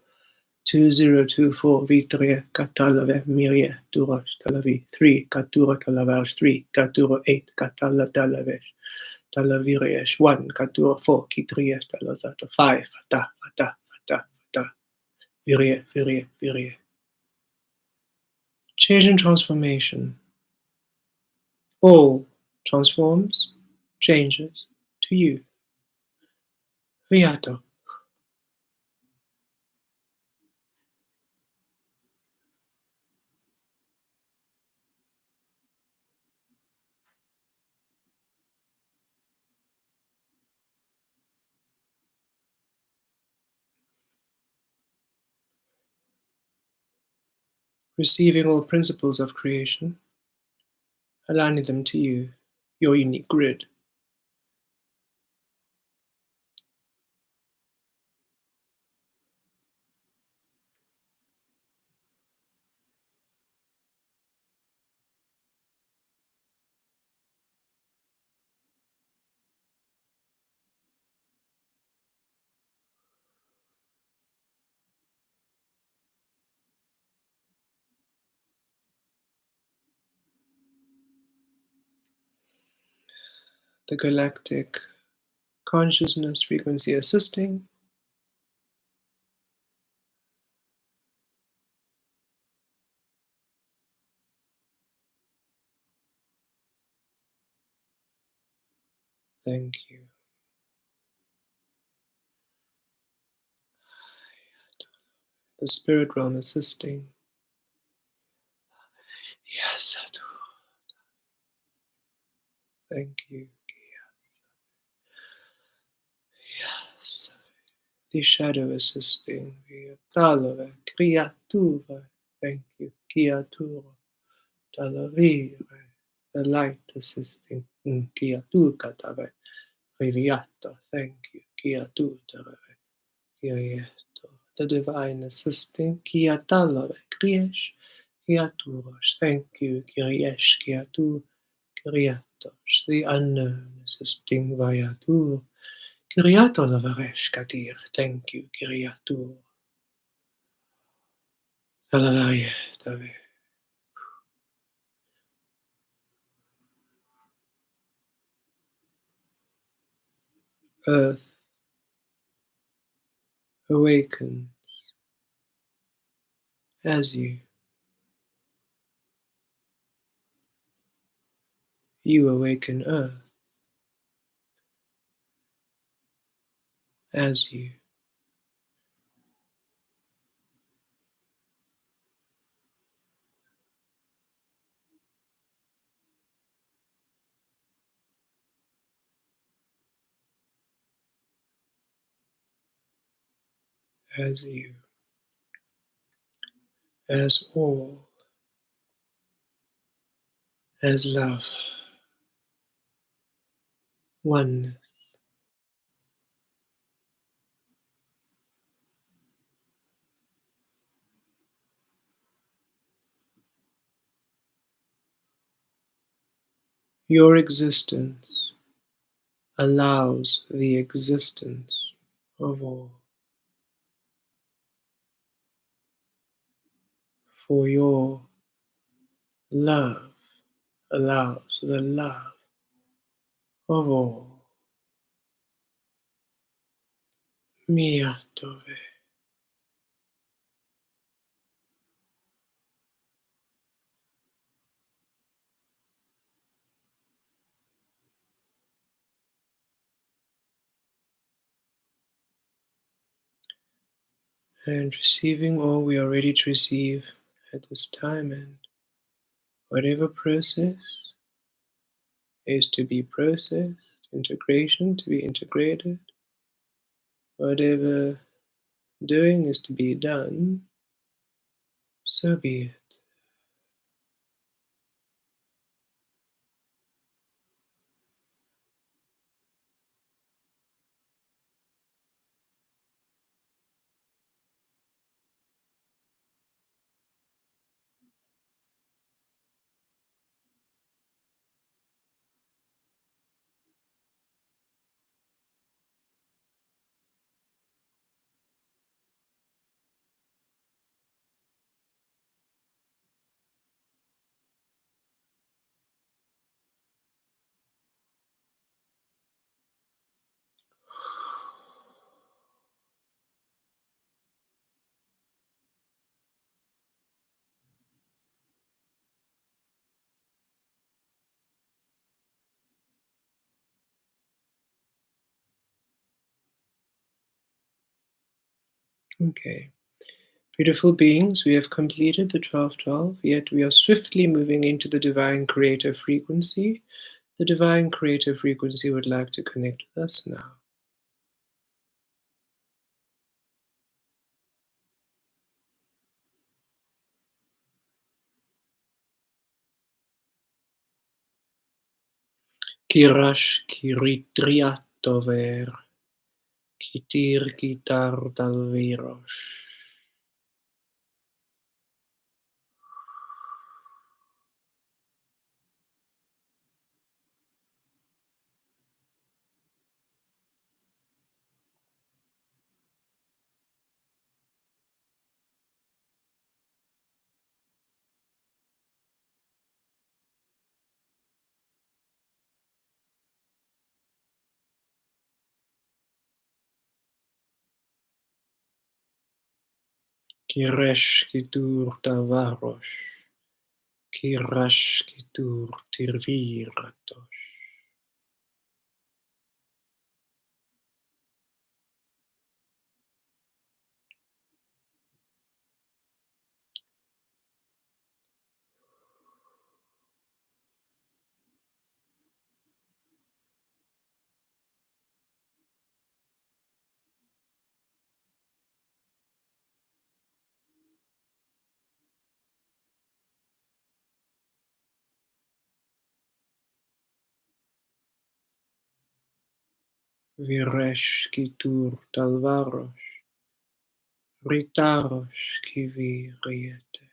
2024 Vitria Catalave Miria Duras Talavi 3 Catura Talavas 3 Catura 8 Catala Talavesh Talaviriash 1 Catura 4 Kitrias Talazata 5 Fata Fata Fata Fata Viria Viria Viria. Change and transformation. All transforms, changes to you. Viato. Receiving all principles of creation, aligning them to you, your unique grid. the galactic consciousness frequency assisting. Thank you. The spirit realm assisting. Yes, thank you. Yes. The shadow assisting. Talove, creatura. Thank you. Creatura. Talavire. The light assisting. Creatura. Riviato. Thank you. Creatura. Quieto. The divine assisting. Creatalove. Criesh. Creaturas. Thank you. Criesh. Creatur. Creatos. The unknown assisting Viatur. Kiriato Lavaresh Kadir. Thank you, Kiriato. Alavaye Tave. Earth awakens as you awaken Earth as you, as all, as love, oneness. Your existence allows the existence of all, for your love allows the love of all. Miatove. And receiving all we are ready to receive at this time, and whatever process is to be processed, integration to be integrated, whatever doing is to be done, so be it. Okay. Beautiful beings, we have completed the 12-12, yet we are swiftly moving into the divine creative frequency. The divine creative frequency would like to connect with us now. Kirash kiritriatover, kitir kitar dalvirosh. Kireshkitur tavarosh. Kirashkitur tirviratos. Vireshkitur talvarosh. Ritarosh kiviriete.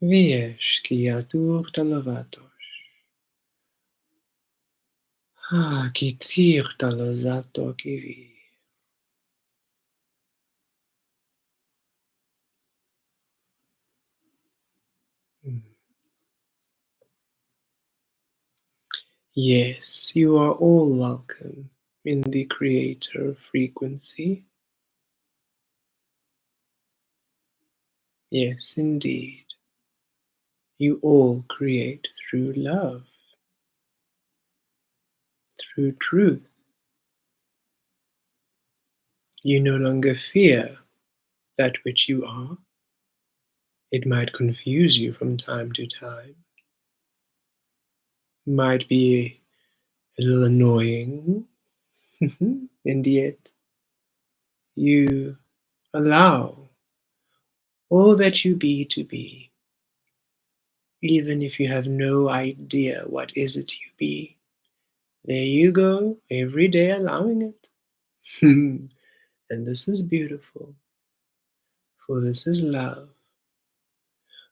Vieshkiatur talavatos. Kitir talazato kivi. Yes, you are all welcome in the creator frequency. Yes, indeed. You all create through love, through truth. You no longer fear that which you are. It might confuse you from time to time, might be a little annoying, and yet you allow all that you be to be, even if you have no idea what is it you be. There you go, every day allowing it. And this is beautiful, for this is love,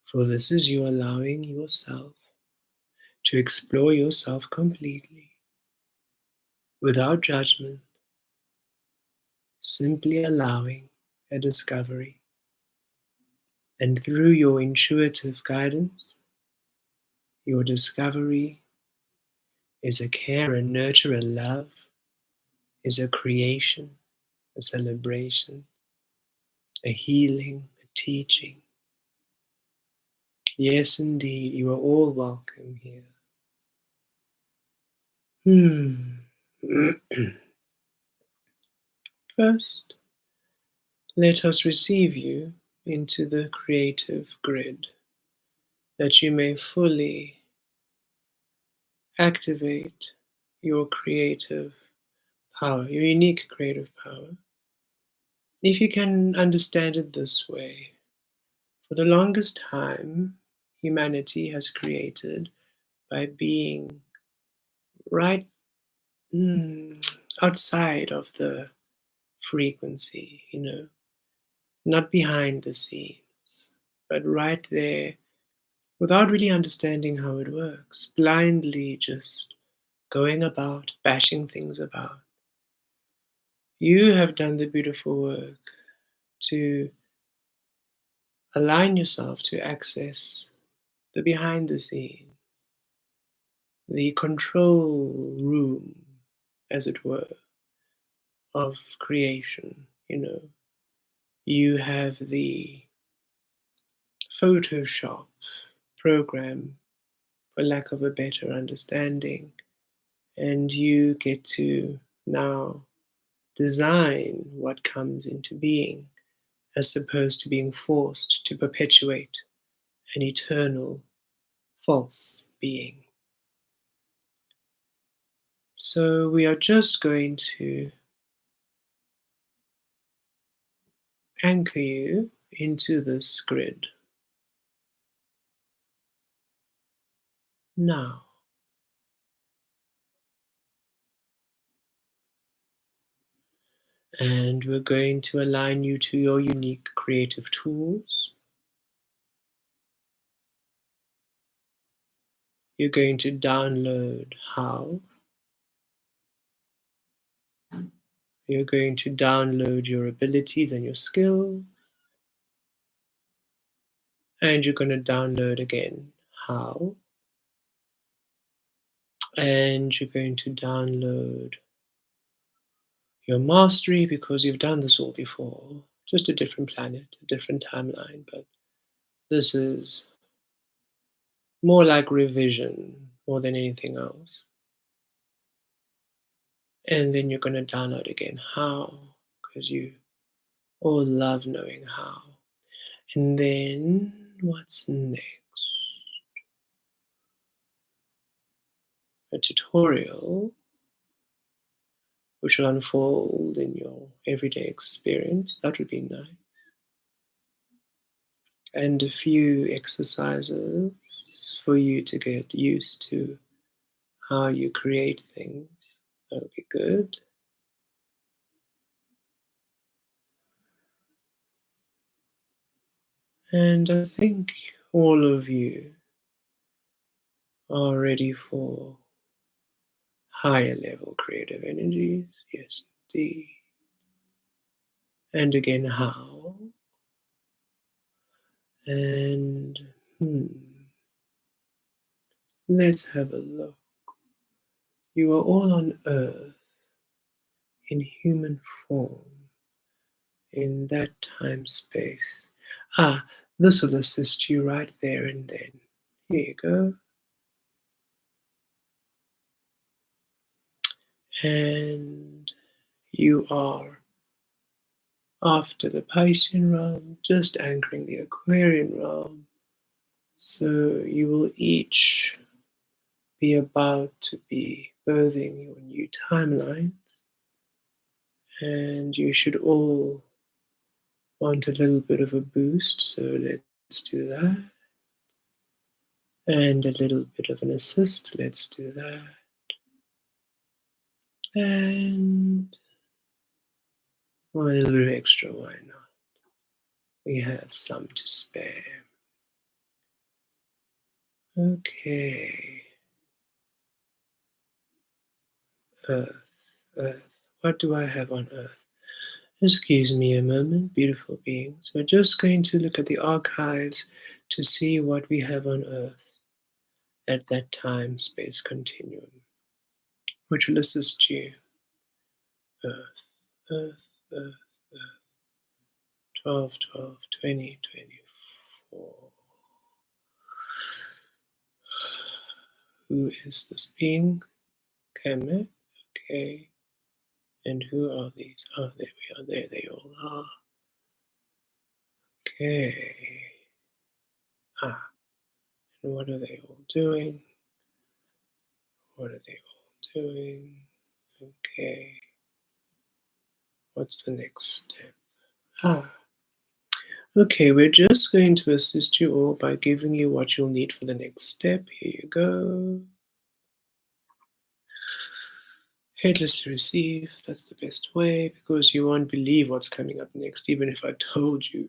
for this is you allowing yourself to explore yourself completely, without judgment, simply allowing a discovery. And through your intuitive guidance, your discovery is a care and nurture and love, is a creation, a celebration, a healing, a teaching. Yes, indeed, you are all welcome here. First, let us receive you into the creative grid, that you may fully activate your creative power, your unique creative power. If you can understand it this way, for the longest time, humanity has created by being right outside of the frequency, not behind the scenes, but right there without really understanding how it works, blindly just going about, bashing things about. You have done the beautiful work to align yourself to access the behind the scenes, the control room, as it were, of creation. You have the Photoshop program, for lack of a better understanding, and you get to now design what comes into being, as opposed to being forced to perpetuate an eternal false being. So we are just going to anchor you into this grid now. And we're going to align you to your unique creative tools. You're going to download how. You're going to download your abilities and your skills. And you're going to download again how. And you're going to download your mastery because you've done this all before. Just a different planet, a different timeline, but this is more like revision more than anything else. And then you're going to download again how, because you all love knowing how. And then what's next? A tutorial which will unfold in your everyday experience. That would be nice. And a few exercises for you to get used to how you create things. That'll be good. And I think all of you are ready for higher level creative energies. Yes, indeed. And again, how? And let's have a look. You are all on Earth in human form, in that time space. This will assist you right there and then. Here you go. And you are after the Piscean realm, just anchoring the Aquarian realm. So you will each be about to be birthing your new timelines, and you should all want a little bit of a boost. So let's do that. And a little bit of an assist. Let's do that. And a little bit extra, why not? We have some to spare. Okay. Earth, Earth. What do I have on Earth? Excuse me a moment, beautiful beings. We're just going to look at the archives to see what we have on Earth at that time space continuum, which will assist you. Earth, Earth, Earth, Earth. 12, 12, 20, 24. Who is this being? Kemet. Okay. And who are these? Oh, there we are. There they all are. Okay. And what are they all doing? What are they all doing? Okay. What's the next step? Okay, we're just going to assist you all by giving you what you'll need for the next step. Here you go. Heedlessly receive, that's the best way, because you won't believe what's coming up next, even if I told you.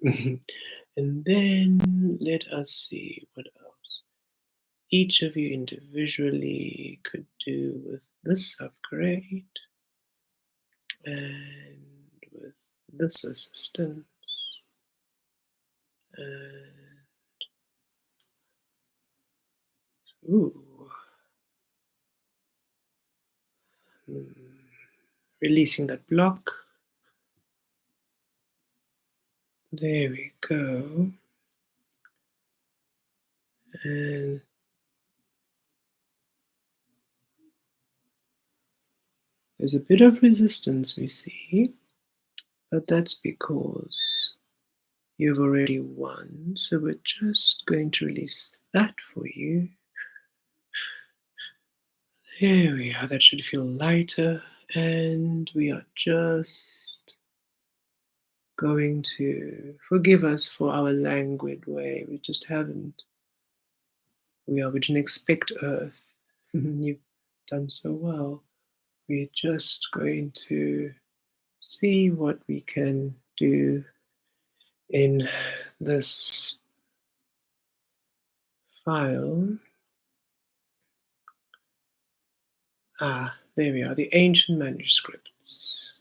And then let us see what else each of you individually could do with this upgrade and with this assistance. And ooh, releasing that block. There we go. And there's a bit of resistance we see, but that's because you've already won. So we're just going to release that for you. There we are. That should feel lighter. And we are just going to forgive us for our languid way. We just haven't. We didn't expect Earth. You've done so well. We're just going to see what we can do in this file. There we are, the ancient manuscripts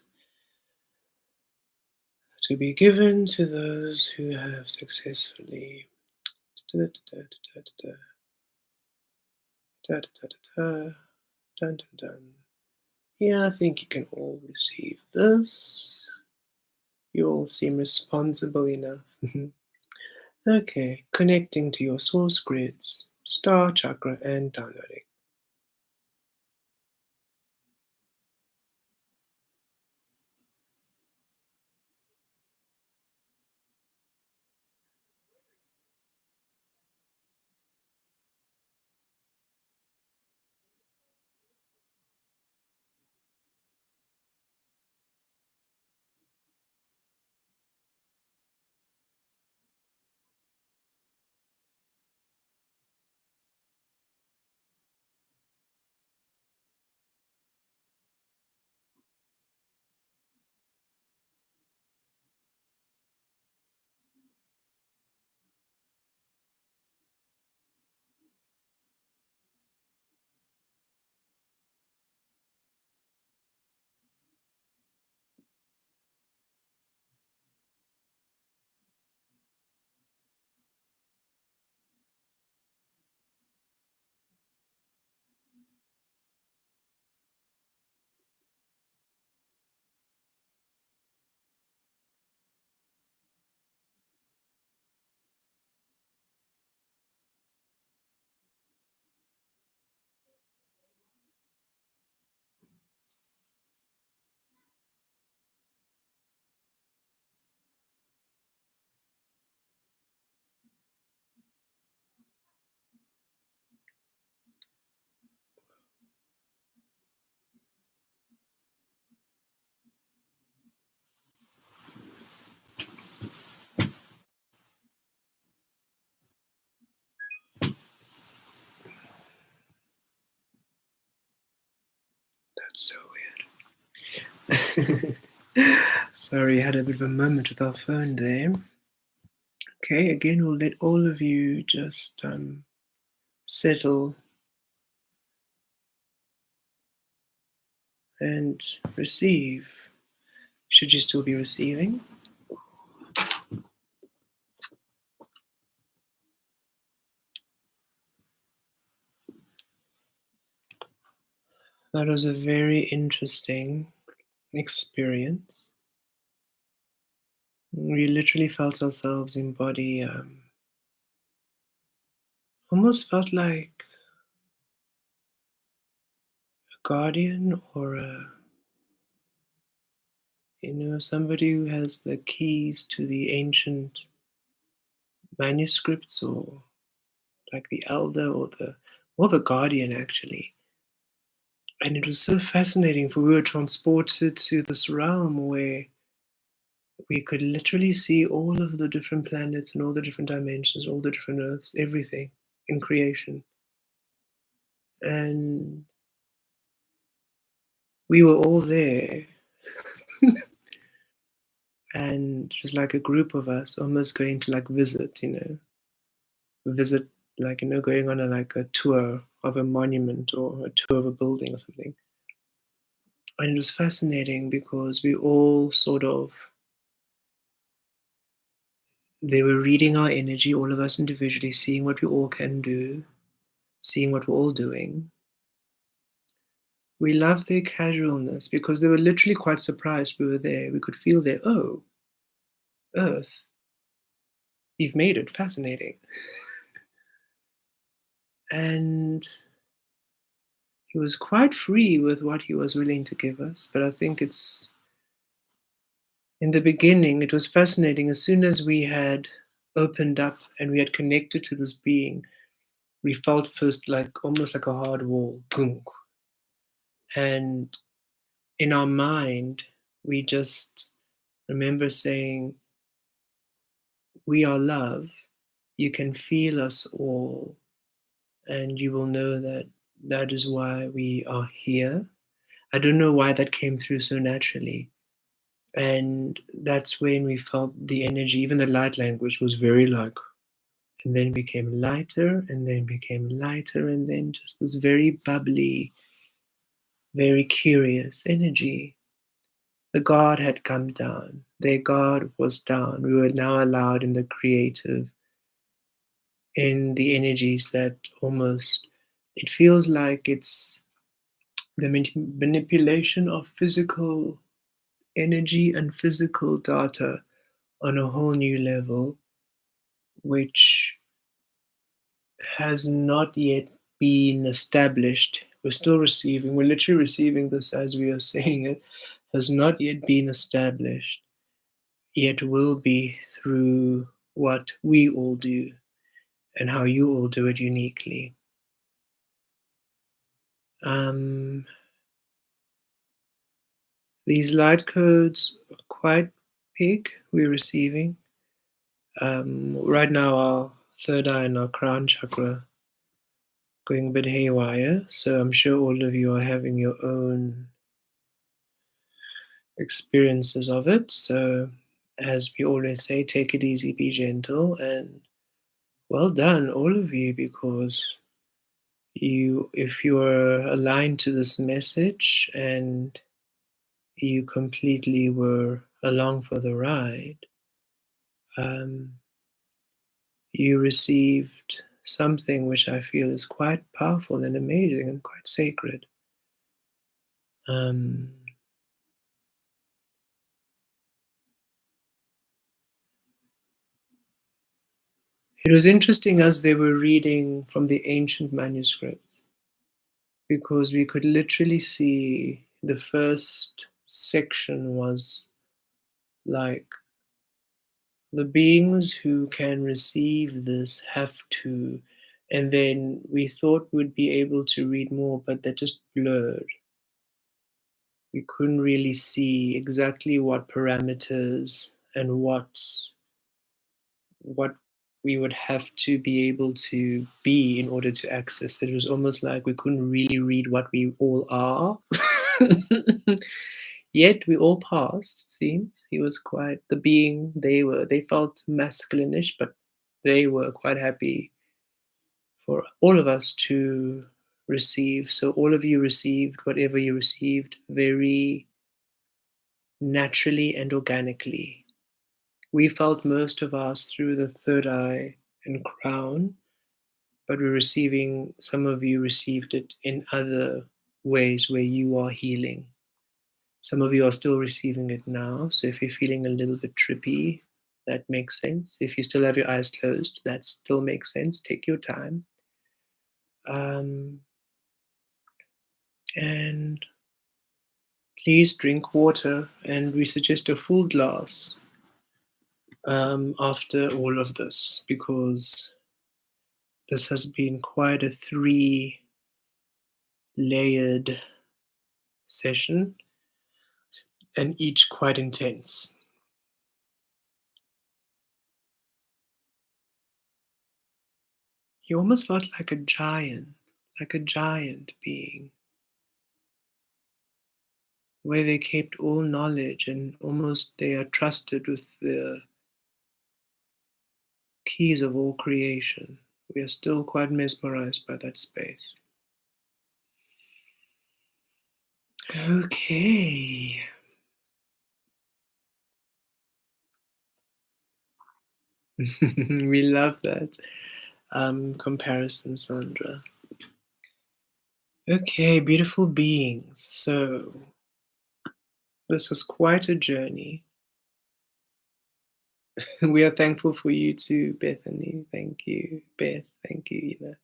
to be given to those who have successfully Dun, dun, dun. Yeah, I think you can all receive this. You all seem responsible enough. Okay, connecting to your source grids, star chakra, and downloading. That's so weird. Sorry, I had a bit of a moment with our phone there. Okay, again, we'll let all of you just settle and receive. Should you still be receiving? That was a very interesting experience. We literally felt ourselves embody, almost felt like a guardian or somebody who has the keys to the ancient manuscripts, or like the elder or the guardian actually. And it was so fascinating, for we were transported to this realm where we could literally see all of the different planets and all the different dimensions, all the different earths, everything in creation. And we were all there. And it was like a group of us almost going to like visit, like, going on a tour of a monument or a tour of a building or something. And it was fascinating because we all sort of, they were reading our energy, all of us individually, seeing what we all can do, seeing what we're all doing. We loved their casualness because they were literally quite surprised we were there. We could feel their, oh, Earth, you've made it fascinating. And he was quite free with what he was willing to give us. But I think it's, in the beginning, it was fascinating. As soon as we had opened up and we had connected to this being, we felt first like almost like a hard wall. Boom. And in our mind, we just remember saying, we are love. You can feel us all, and you will know that that is why we are here. I don't know why that came through so naturally. And that's when we felt the energy, even the light language was very like, and then became lighter, and then became lighter, and then just this very bubbly, very curious energy. The God had come down. Their God was down. We were now allowed in the creative, in the energies that almost, it feels like it's the manipulation of physical energy and physical data on a whole new level, which has not yet been established. We're still receiving, we're literally receiving this as we are saying it, has not yet been established, yet will be through what we all do and how you all do it uniquely. Um, these light codes are quite big, we're receiving. Right now, our third eye and our crown chakra going a bit haywire, so I'm sure all of you are having your own experiences of it. So, as we always say, take it easy, be gentle, and well done, all of you, because if you are aligned to this message and you completely were along for the ride, um, you received something which I feel is quite powerful and amazing and quite sacred. Um, it was interesting as they were reading from the ancient manuscripts because we could literally see the first section was like the beings who can receive this have to, and then we thought we'd be able to read more, but that just blurred. We couldn't really see exactly what parameters and what we would have to be able to be in order to access it. It was almost like we couldn't really read what we all are. Yet we all passed, it seems. He was quite the being they felt masculinish, but they were quite happy for all of us to receive. So all of you received whatever you received very naturally and organically. We felt most of us through the third eye and crown, but we're receiving, some of you received it in other ways where you are healing. Some of you are still receiving it now. So if you're feeling a little bit trippy, that makes sense. If you still have your eyes closed, that still makes sense. Take your time. And please drink water. And we suggest a full glass after all of this, because this has been quite a 3-layered session and each quite intense. You almost felt like a giant being, where they kept all knowledge and almost they are trusted with the keys of all creation. We are still quite mesmerized by that space. Okay. We love that comparison, Sandra. Okay, beautiful beings. So, this was quite a journey. We are thankful for you too, Bethany. Thank you, Beth. Thank you, Ina.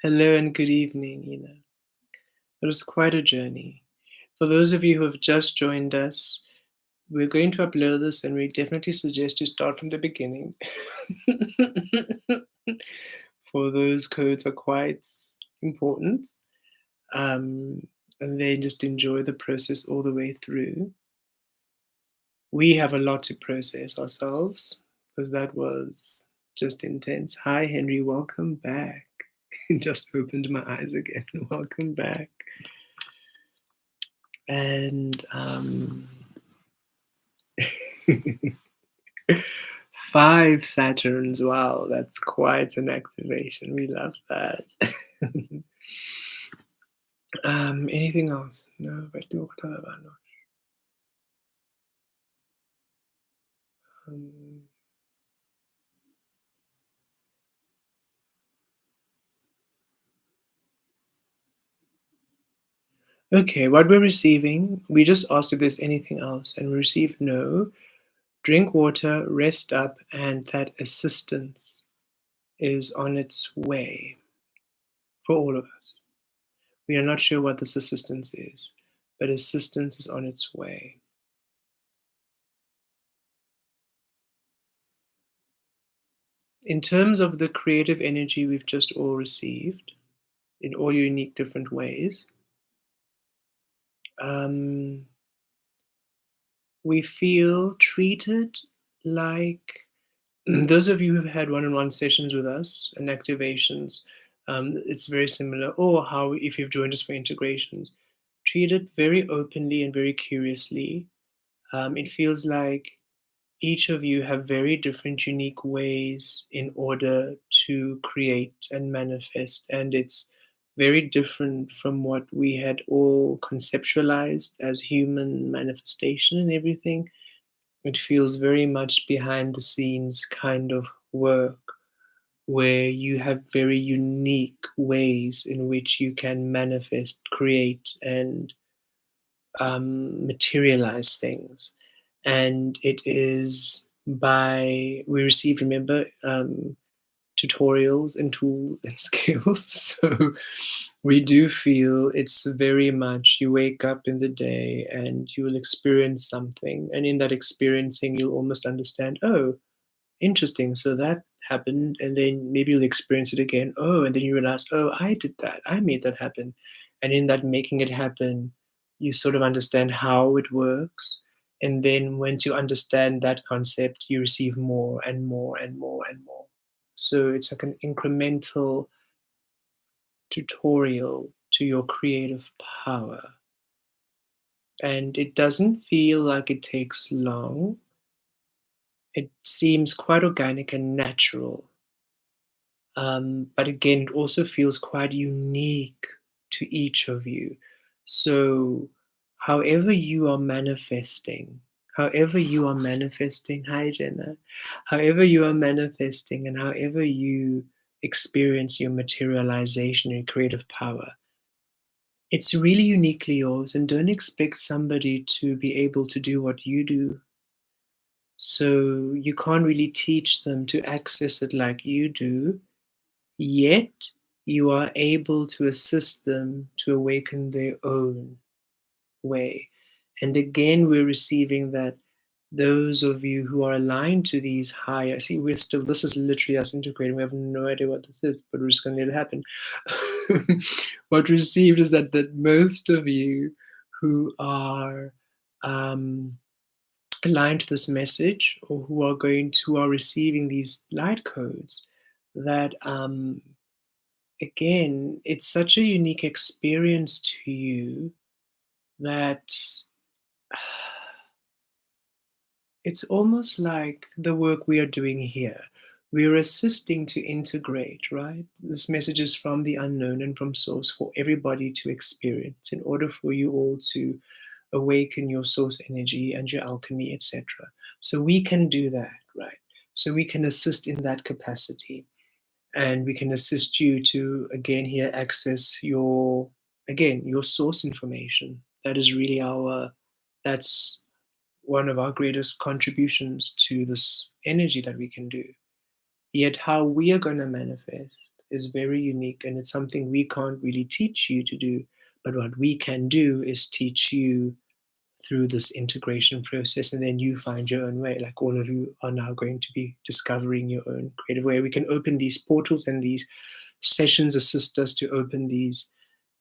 Hello and good evening, Ina. It was quite a journey. For those of you who have just joined us, we're going to upload this and we definitely suggest you start from the beginning. For those codes are quite important. And then just enjoy the process all the way through. We have a lot to process ourselves because that was just intense. Hi, Henry. Welcome back. Just opened my eyes again. Welcome back. And 5 Saturns. Wow, that's quite an activation. We love that. Anything else? No, um, Okay, what we're receiving, we just asked if there's anything else, and we received no. Drink water, rest up, and that assistance is on its way for all of us. We are not sure what this assistance is, but assistance is on its way. In terms of the creative energy we've just all received, in all unique different ways, um, we feel treated like those of you who've had one-on-one sessions with us and activations, it's very similar. Or how, if you've joined us for integrations, treated very openly and very curiously. It feels like each of you have very different, unique ways in order to create and manifest, and it's very different from what we had all conceptualized as human manifestation and everything. It feels very much behind the scenes kind of work where you have very unique ways in which you can manifest, create, and materialize things. And it is by, we receive, remember, tutorials and tools and skills. So we do feel it's very much you wake up in the day and you will experience something. And in that experiencing, you'll almost understand, oh, interesting. So that happened. And then maybe you'll experience it again. Oh, and then you realize, oh, I did that. I made that happen. And in that making it happen, you sort of understand how it works. And then once you understand that concept, you receive more and more and more and more. So it's like an incremental tutorial to your creative power. And it doesn't feel like it takes long. It seems quite organic and natural. But again, it also feels quite unique to each of you. So, however you are manifesting, hi Jenna, however you are manifesting and however you experience your materialization and creative power, it's really uniquely yours. And don't expect somebody to be able to do what you do. So, you can't really teach them to access it like you do. Yet you are able to assist them to awaken their own way. And again, we're receiving that those of you who are aligned to these higher, see, we're still, this is literally us integrating. We have no idea what this is, but we're just going to let it happen. What we received is that most of you who are aligned to this message, or who are receiving these light codes, that again, it's such a unique experience to you that it's almost like the work we are doing here. We're assisting to integrate, right? This message is from the unknown and from source for everybody to experience in order for you all to awaken your source energy and your alchemy, etc. So we can do that, right? So we can assist in that capacity. And we can assist you to again here access your, again, your source information. That is really our, that's one of our greatest contributions to this energy that we can do. Yet how we are going to manifest is very unique, and it's something we can't really teach you to do. But what we can do is teach you through this integration process, and then you find your own way. Like all of you are now going to be discovering your own creative way. We can open these portals, and these sessions assist us to open these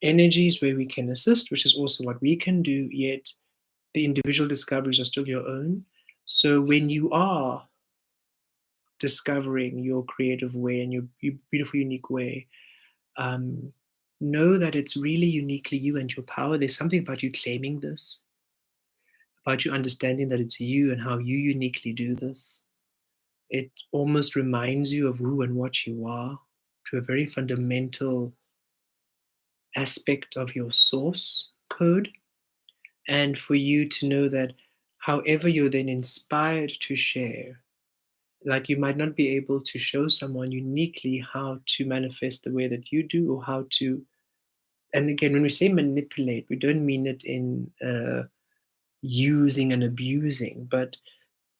energies where we can assist, which is also what we can do. Yet the individual discoveries are still your own. So when you are discovering your creative way and your beautiful unique way, um, know that it's really uniquely you and your power. There's something about you claiming this, about you understanding that it's you and how you uniquely do this. It almost reminds you of who and what you are, to a very fundamental aspect of your source code. And for you to know that however you're then inspired to share, like you might not be able to show someone uniquely how to manifest the way that you do, or how to And again, when we say manipulate, we don't mean it in using and abusing, but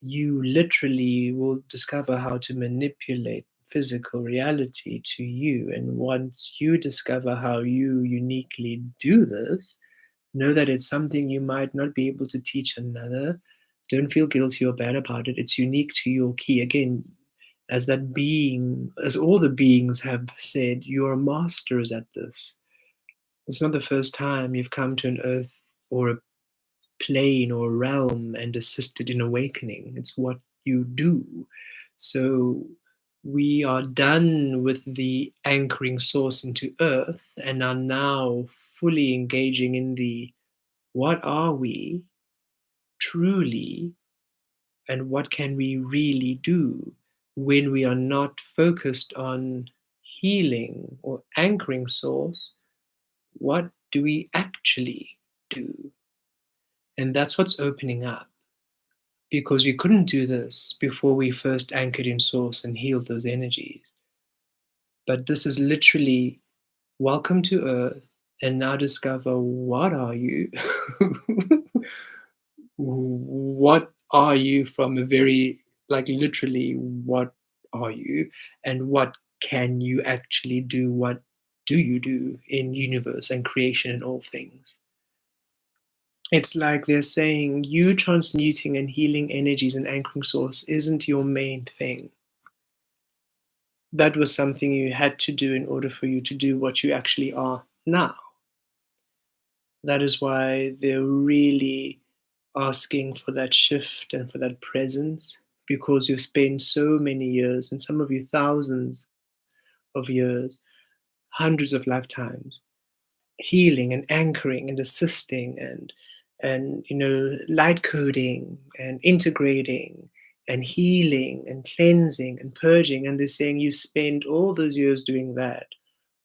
you literally will discover how to manipulate physical reality to you. And once you discover how you uniquely do this, know that it's something you might not be able to teach another. Don't feel guilty or bad about it. It's unique to your key. Again, as that being, as all the beings have said, you're masters at this. It's not the first time you've come to an earth or a plane or realm and assisted in awakening. It's what you do. So we are done with the anchoring source into earth and are now fully engaging in the what are we truly and what can we really do when we are not focused on healing or anchoring source. What do we actually do? And that's what's opening up, because we couldn't do this before we first anchored in source and healed those energies. But this is literally welcome to earth and now discover what are you? What are you from a very, like, literally, what are you? And what can you actually do? What do you do in universe and creation and all things? It's like they're saying you transmuting and healing energies and anchoring source isn't your main thing. That was something you had to do in order for you to do what you actually are now. That is why they're really asking for that shift and for that presence, because you've spent so many years, and some of you thousands of years, hundreds of lifetimes, healing and anchoring and assisting and light coding and integrating and healing and cleansing and purging. And they're saying you spend all those years doing that.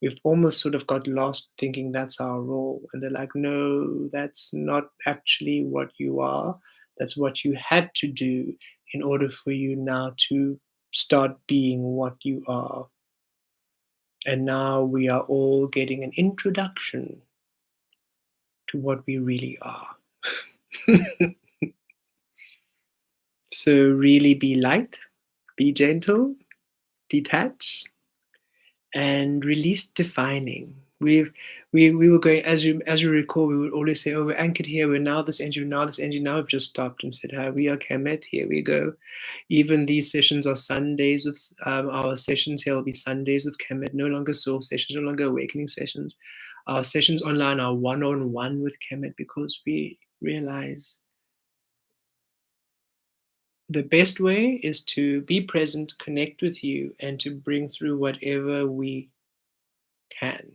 We've almost sort of got lost thinking that's our role, and they're like, no, that's not actually what you are. That's what you had to do in order for you now to start being what you are. And now we are all getting an introduction to what we really are. So really be light, be gentle, detach, and release defining. We were going, as you recall, we would always say, oh, we're anchored here, we're now this energy, now this energy. Now we've just stopped and said, hi, we are Kemet, here we go. Even these sessions are Sundays of our sessions here will be Sundays with Kemet, no longer soul sessions, no longer awakening sessions. Our sessions online are one-on-one with Kemet, because we realize the best way is to be present, connect with you, and to bring through whatever we can.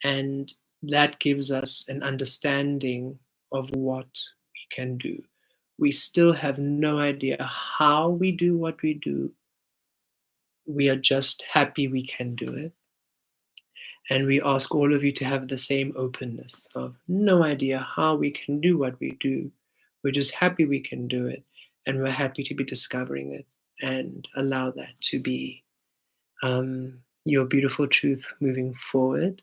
And that gives us an understanding of what we can do. We still have no idea how we do what we do. We are just happy we can do it. And we ask all of you to have the same openness of no idea how we can do what we do. We're just happy we can do it. And we're happy to be discovering it, and allow that to be your beautiful truth moving forward.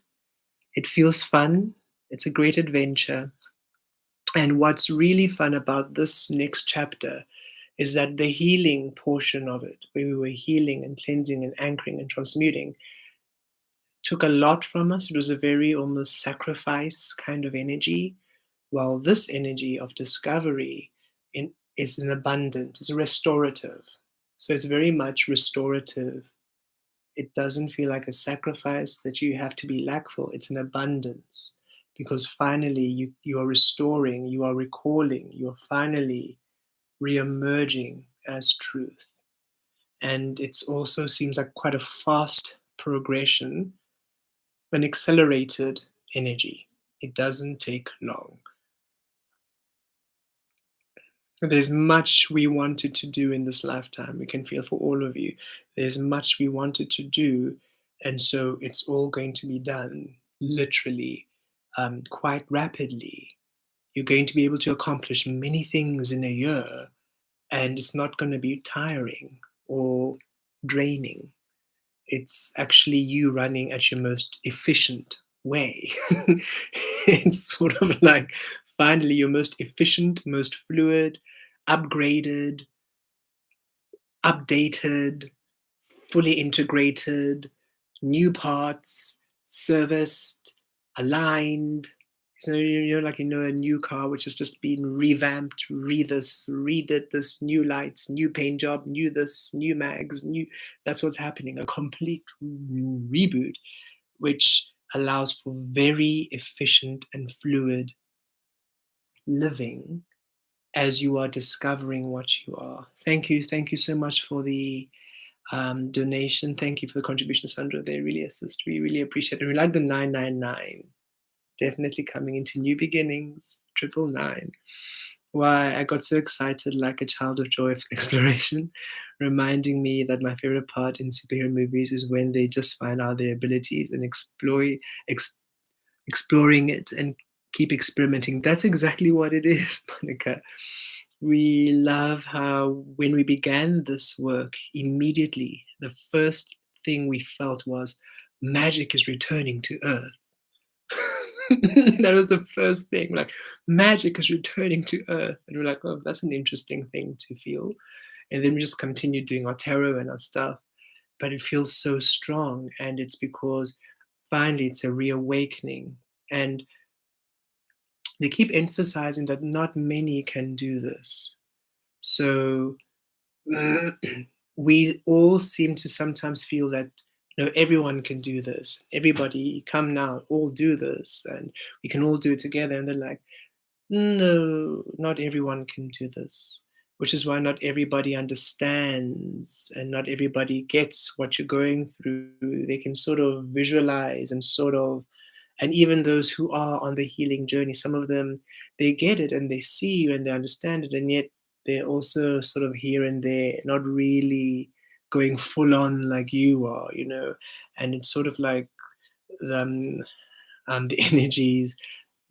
It feels fun. It's a great adventure. And what's really fun about this next chapter is that the healing portion of it, where we were healing and cleansing and anchoring and transmuting, took a lot from us. It was a very almost sacrifice kind of energy, while this energy of discovery is an abundant, it's restorative. So it's very much restorative. It doesn't feel like a sacrifice that you have to be lackful. It's an abundance, because finally you are restoring, you are recalling, you are finally re-emerging as truth. And it also seems like quite a fast progression, an accelerated energy. It doesn't take long. There's much we wanted to do in this lifetime. We can feel for all of you. There's much we wanted to do. And so it's all going to be done literally, quite rapidly. You're going to be able to accomplish many things in a year, and it's not going to be tiring or draining. It's actually you running at your most efficient way. It's sort of like finally your most efficient, most fluid, upgraded, updated, fully integrated, new parts, serviced, aligned. So like a new car which has just been revamped, this, redid this, new lights, new paint job, new this, new mags, new. That's what's happening. A complete reboot, which allows for very efficient and fluid living as you are discovering what you are. Thank you so much for the donation. Thank you for the contribution, Sandra. They really assist. We really appreciate it. We like the 999. Definitely coming into new beginnings. 999. Why I got so excited, like a child of joy of exploration, reminding me that my favorite part in superhero movies is when they just find out their abilities and ex- exploring it and keep experimenting. That's exactly what it is, Monica. We love how when we began this work, immediately the first thing we felt was magic is returning to Earth. That was the first thing, like magic is returning to Earth. And we're like, oh, that's an interesting thing to feel. And then we just continue doing our tarot and our stuff. But it feels so strong. And it's because finally it's a reawakening. And they keep emphasizing that not many can do this. So we all seem to sometimes feel that everyone can do this. Everybody, come now, all do this, and we can all do it together. And they're like, no, not everyone can do this. Which is why not everybody understands and not everybody gets what you're going through. They can sort of visualize and sort of, and even those who are on the healing journey, some of them, they get it and they see you and they understand it, and yet they're also sort of here and there, not really going full on like you are. And it's sort of like um, the energies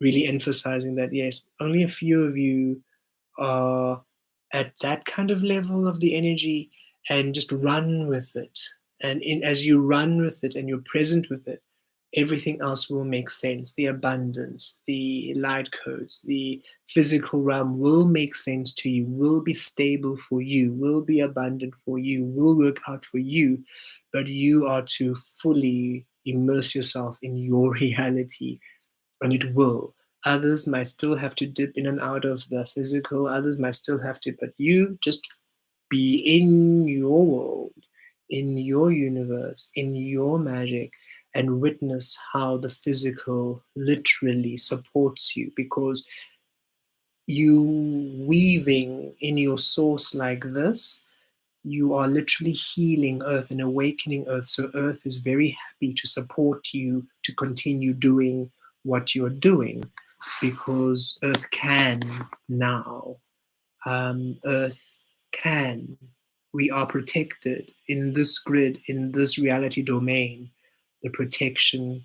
really emphasizing that yes, only a few of you are at that kind of level of the energy, and just run with it. And as you run with it and you're present with it, everything else will make sense. The abundance, the light codes, the physical realm will make sense to you, will be stable for you, will be abundant for you, will work out for you. But you are to fully immerse yourself in your reality, and it will. Others might still have to dip in and out of the physical, others might still have to, but you just be in your world, in your universe, in your magic, and witness how the physical literally supports you, because you weaving in your source like this, you are literally healing Earth and awakening Earth. So Earth is very happy to support you to continue doing what you're doing, because Earth can now. Earth can. We are protected in this grid, in this reality domain. The protection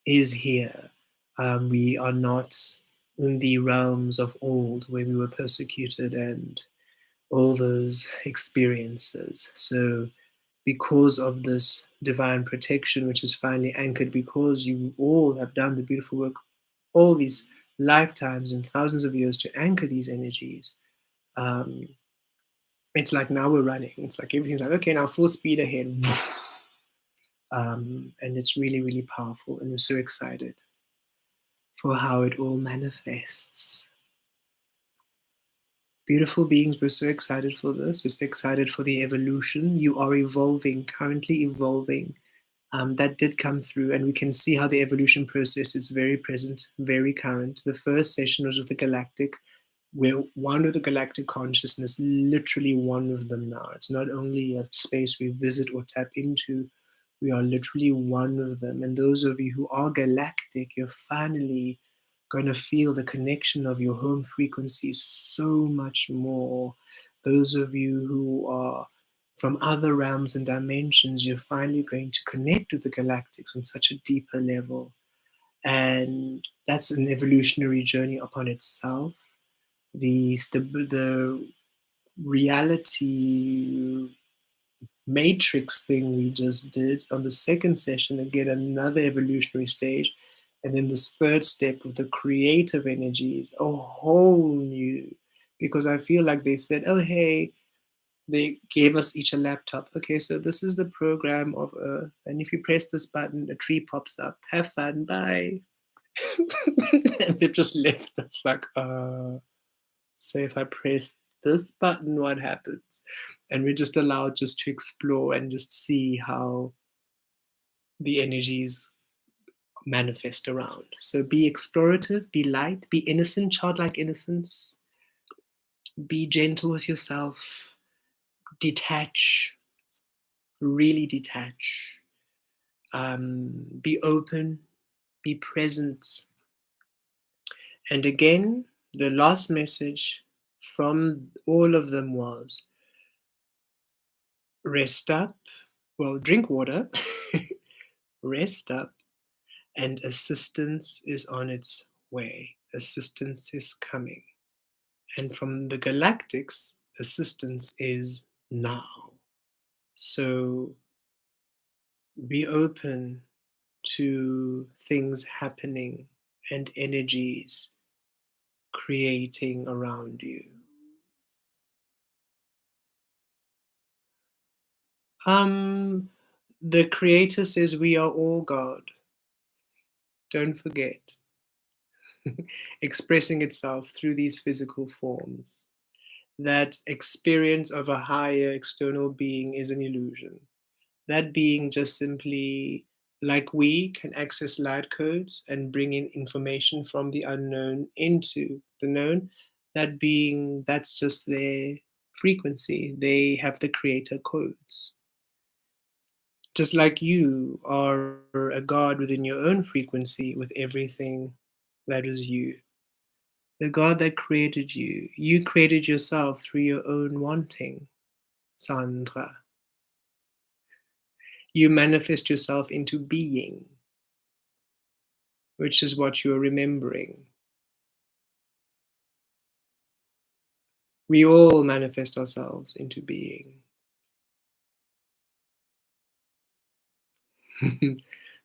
is here. We are not in the realms of old where we were persecuted and all those experiences. So, because of this divine protection, which is finally anchored, because you all have done the beautiful work all these lifetimes and thousands of years to anchor these energies, um, it's like now we're running. It's like everything's like, okay, now full speed ahead. And it's really, really powerful. And we're so excited for how it all manifests. Beautiful beings, we're so excited for this. We're so excited for the evolution. You are evolving, currently evolving. That did come through, and we can see how the evolution process is very present, very current. The first session was with the galactic. We're one with the galactic consciousness, literally one with them now. It's not only a space we visit or tap into, we are literally one with them. And those of you who are galactic, you're finally going to feel the connection of your home frequency so much more. Those of you who are from other realms and dimensions, you're finally going to connect with the galactics on such a deeper level. And that's an evolutionary journey upon itself. The reality matrix thing we just did on the second session, again, another evolutionary stage. And then this third step with the creative energy is a whole new, because I feel like they said, oh, hey, they gave us each a laptop. Okay, so this is the program of Earth. And if you press this button, a tree pops up. Have fun. Bye. And they've just left us like, so if I press this button, what happens? And we're just allowed just to explore and just see how the energies manifest around. So be explorative, be light, be innocent, childlike innocence, be gentle with yourself, detach, really detach, be open, be present. And again, the last message from all of them was rest up, well, drink water, rest up, and assistance is on its way. Assistance is coming. And from the galactics, assistance is now. So be open to things happening and energies creating around you. Um, the Creator says we are all God. Don't forget. Expressing itself through these physical forms. That experience of a higher external being is an illusion. That being just simply, like we can access light codes and bring in information from the unknown into the known, that being, that's just their frequency. They have the creator codes. Just like you are a God within your own frequency with everything that is you. The God that created you created yourself through your own wanting, Sandra. You manifest yourself into being, which is what you're remembering. We all manifest ourselves into being.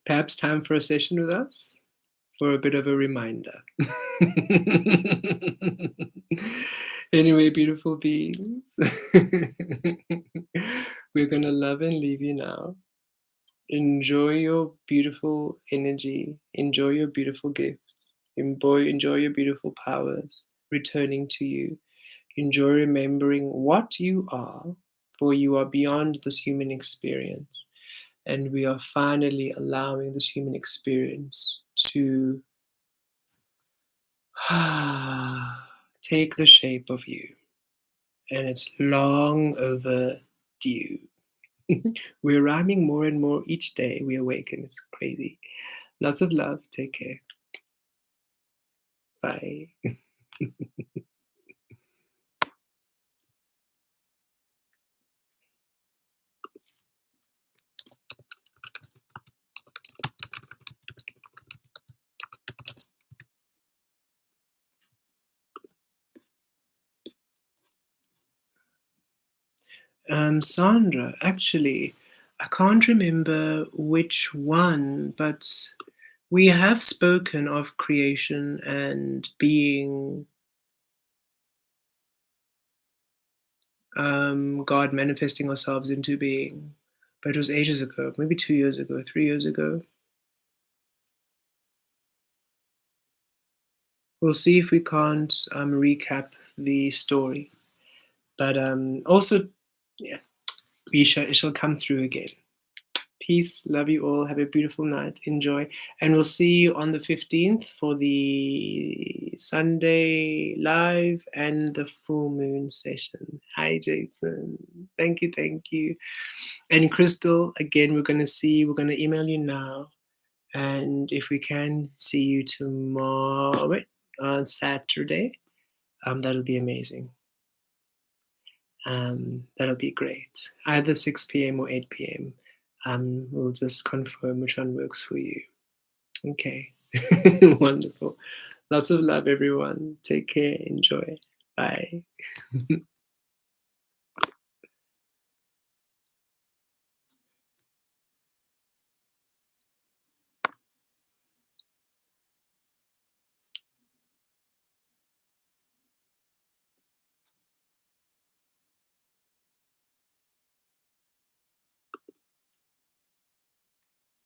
Perhaps time for a session with us? For a bit of a reminder. Anyway, beautiful beings, we're going to love and leave you now. Enjoy your beautiful energy. Enjoy your beautiful gifts. Enjoy your beautiful powers returning to you. Enjoy remembering what you are, for you are beyond this human experience. And we are finally allowing this human experience to take the shape of you. And it's long overdue. We're rhyming more and more each day we awaken. It's crazy. Lots of love. Take care. Bye. Sandra, actually, I can't remember which one, but we have spoken of creation and being God manifesting ourselves into being. But it was ages ago, maybe 2 years ago, 3 years ago. We'll see if we can't recap the story. But also, yeah, it shall come through again. Peace. Love you all. Have a beautiful night. Enjoy. And we'll see you on the 15th for the Sunday live and the full moon session. Hi, Jason. Thank you. Thank you. And Crystal, again, we're going to email you now. And if we can see you tomorrow, on Saturday, that'll be amazing. That'll be great. Either 6 p.m. or 8 p.m. We'll just confirm which one works for you. Okay. Wonderful. Lots of love, everyone. Take care. Enjoy. Bye.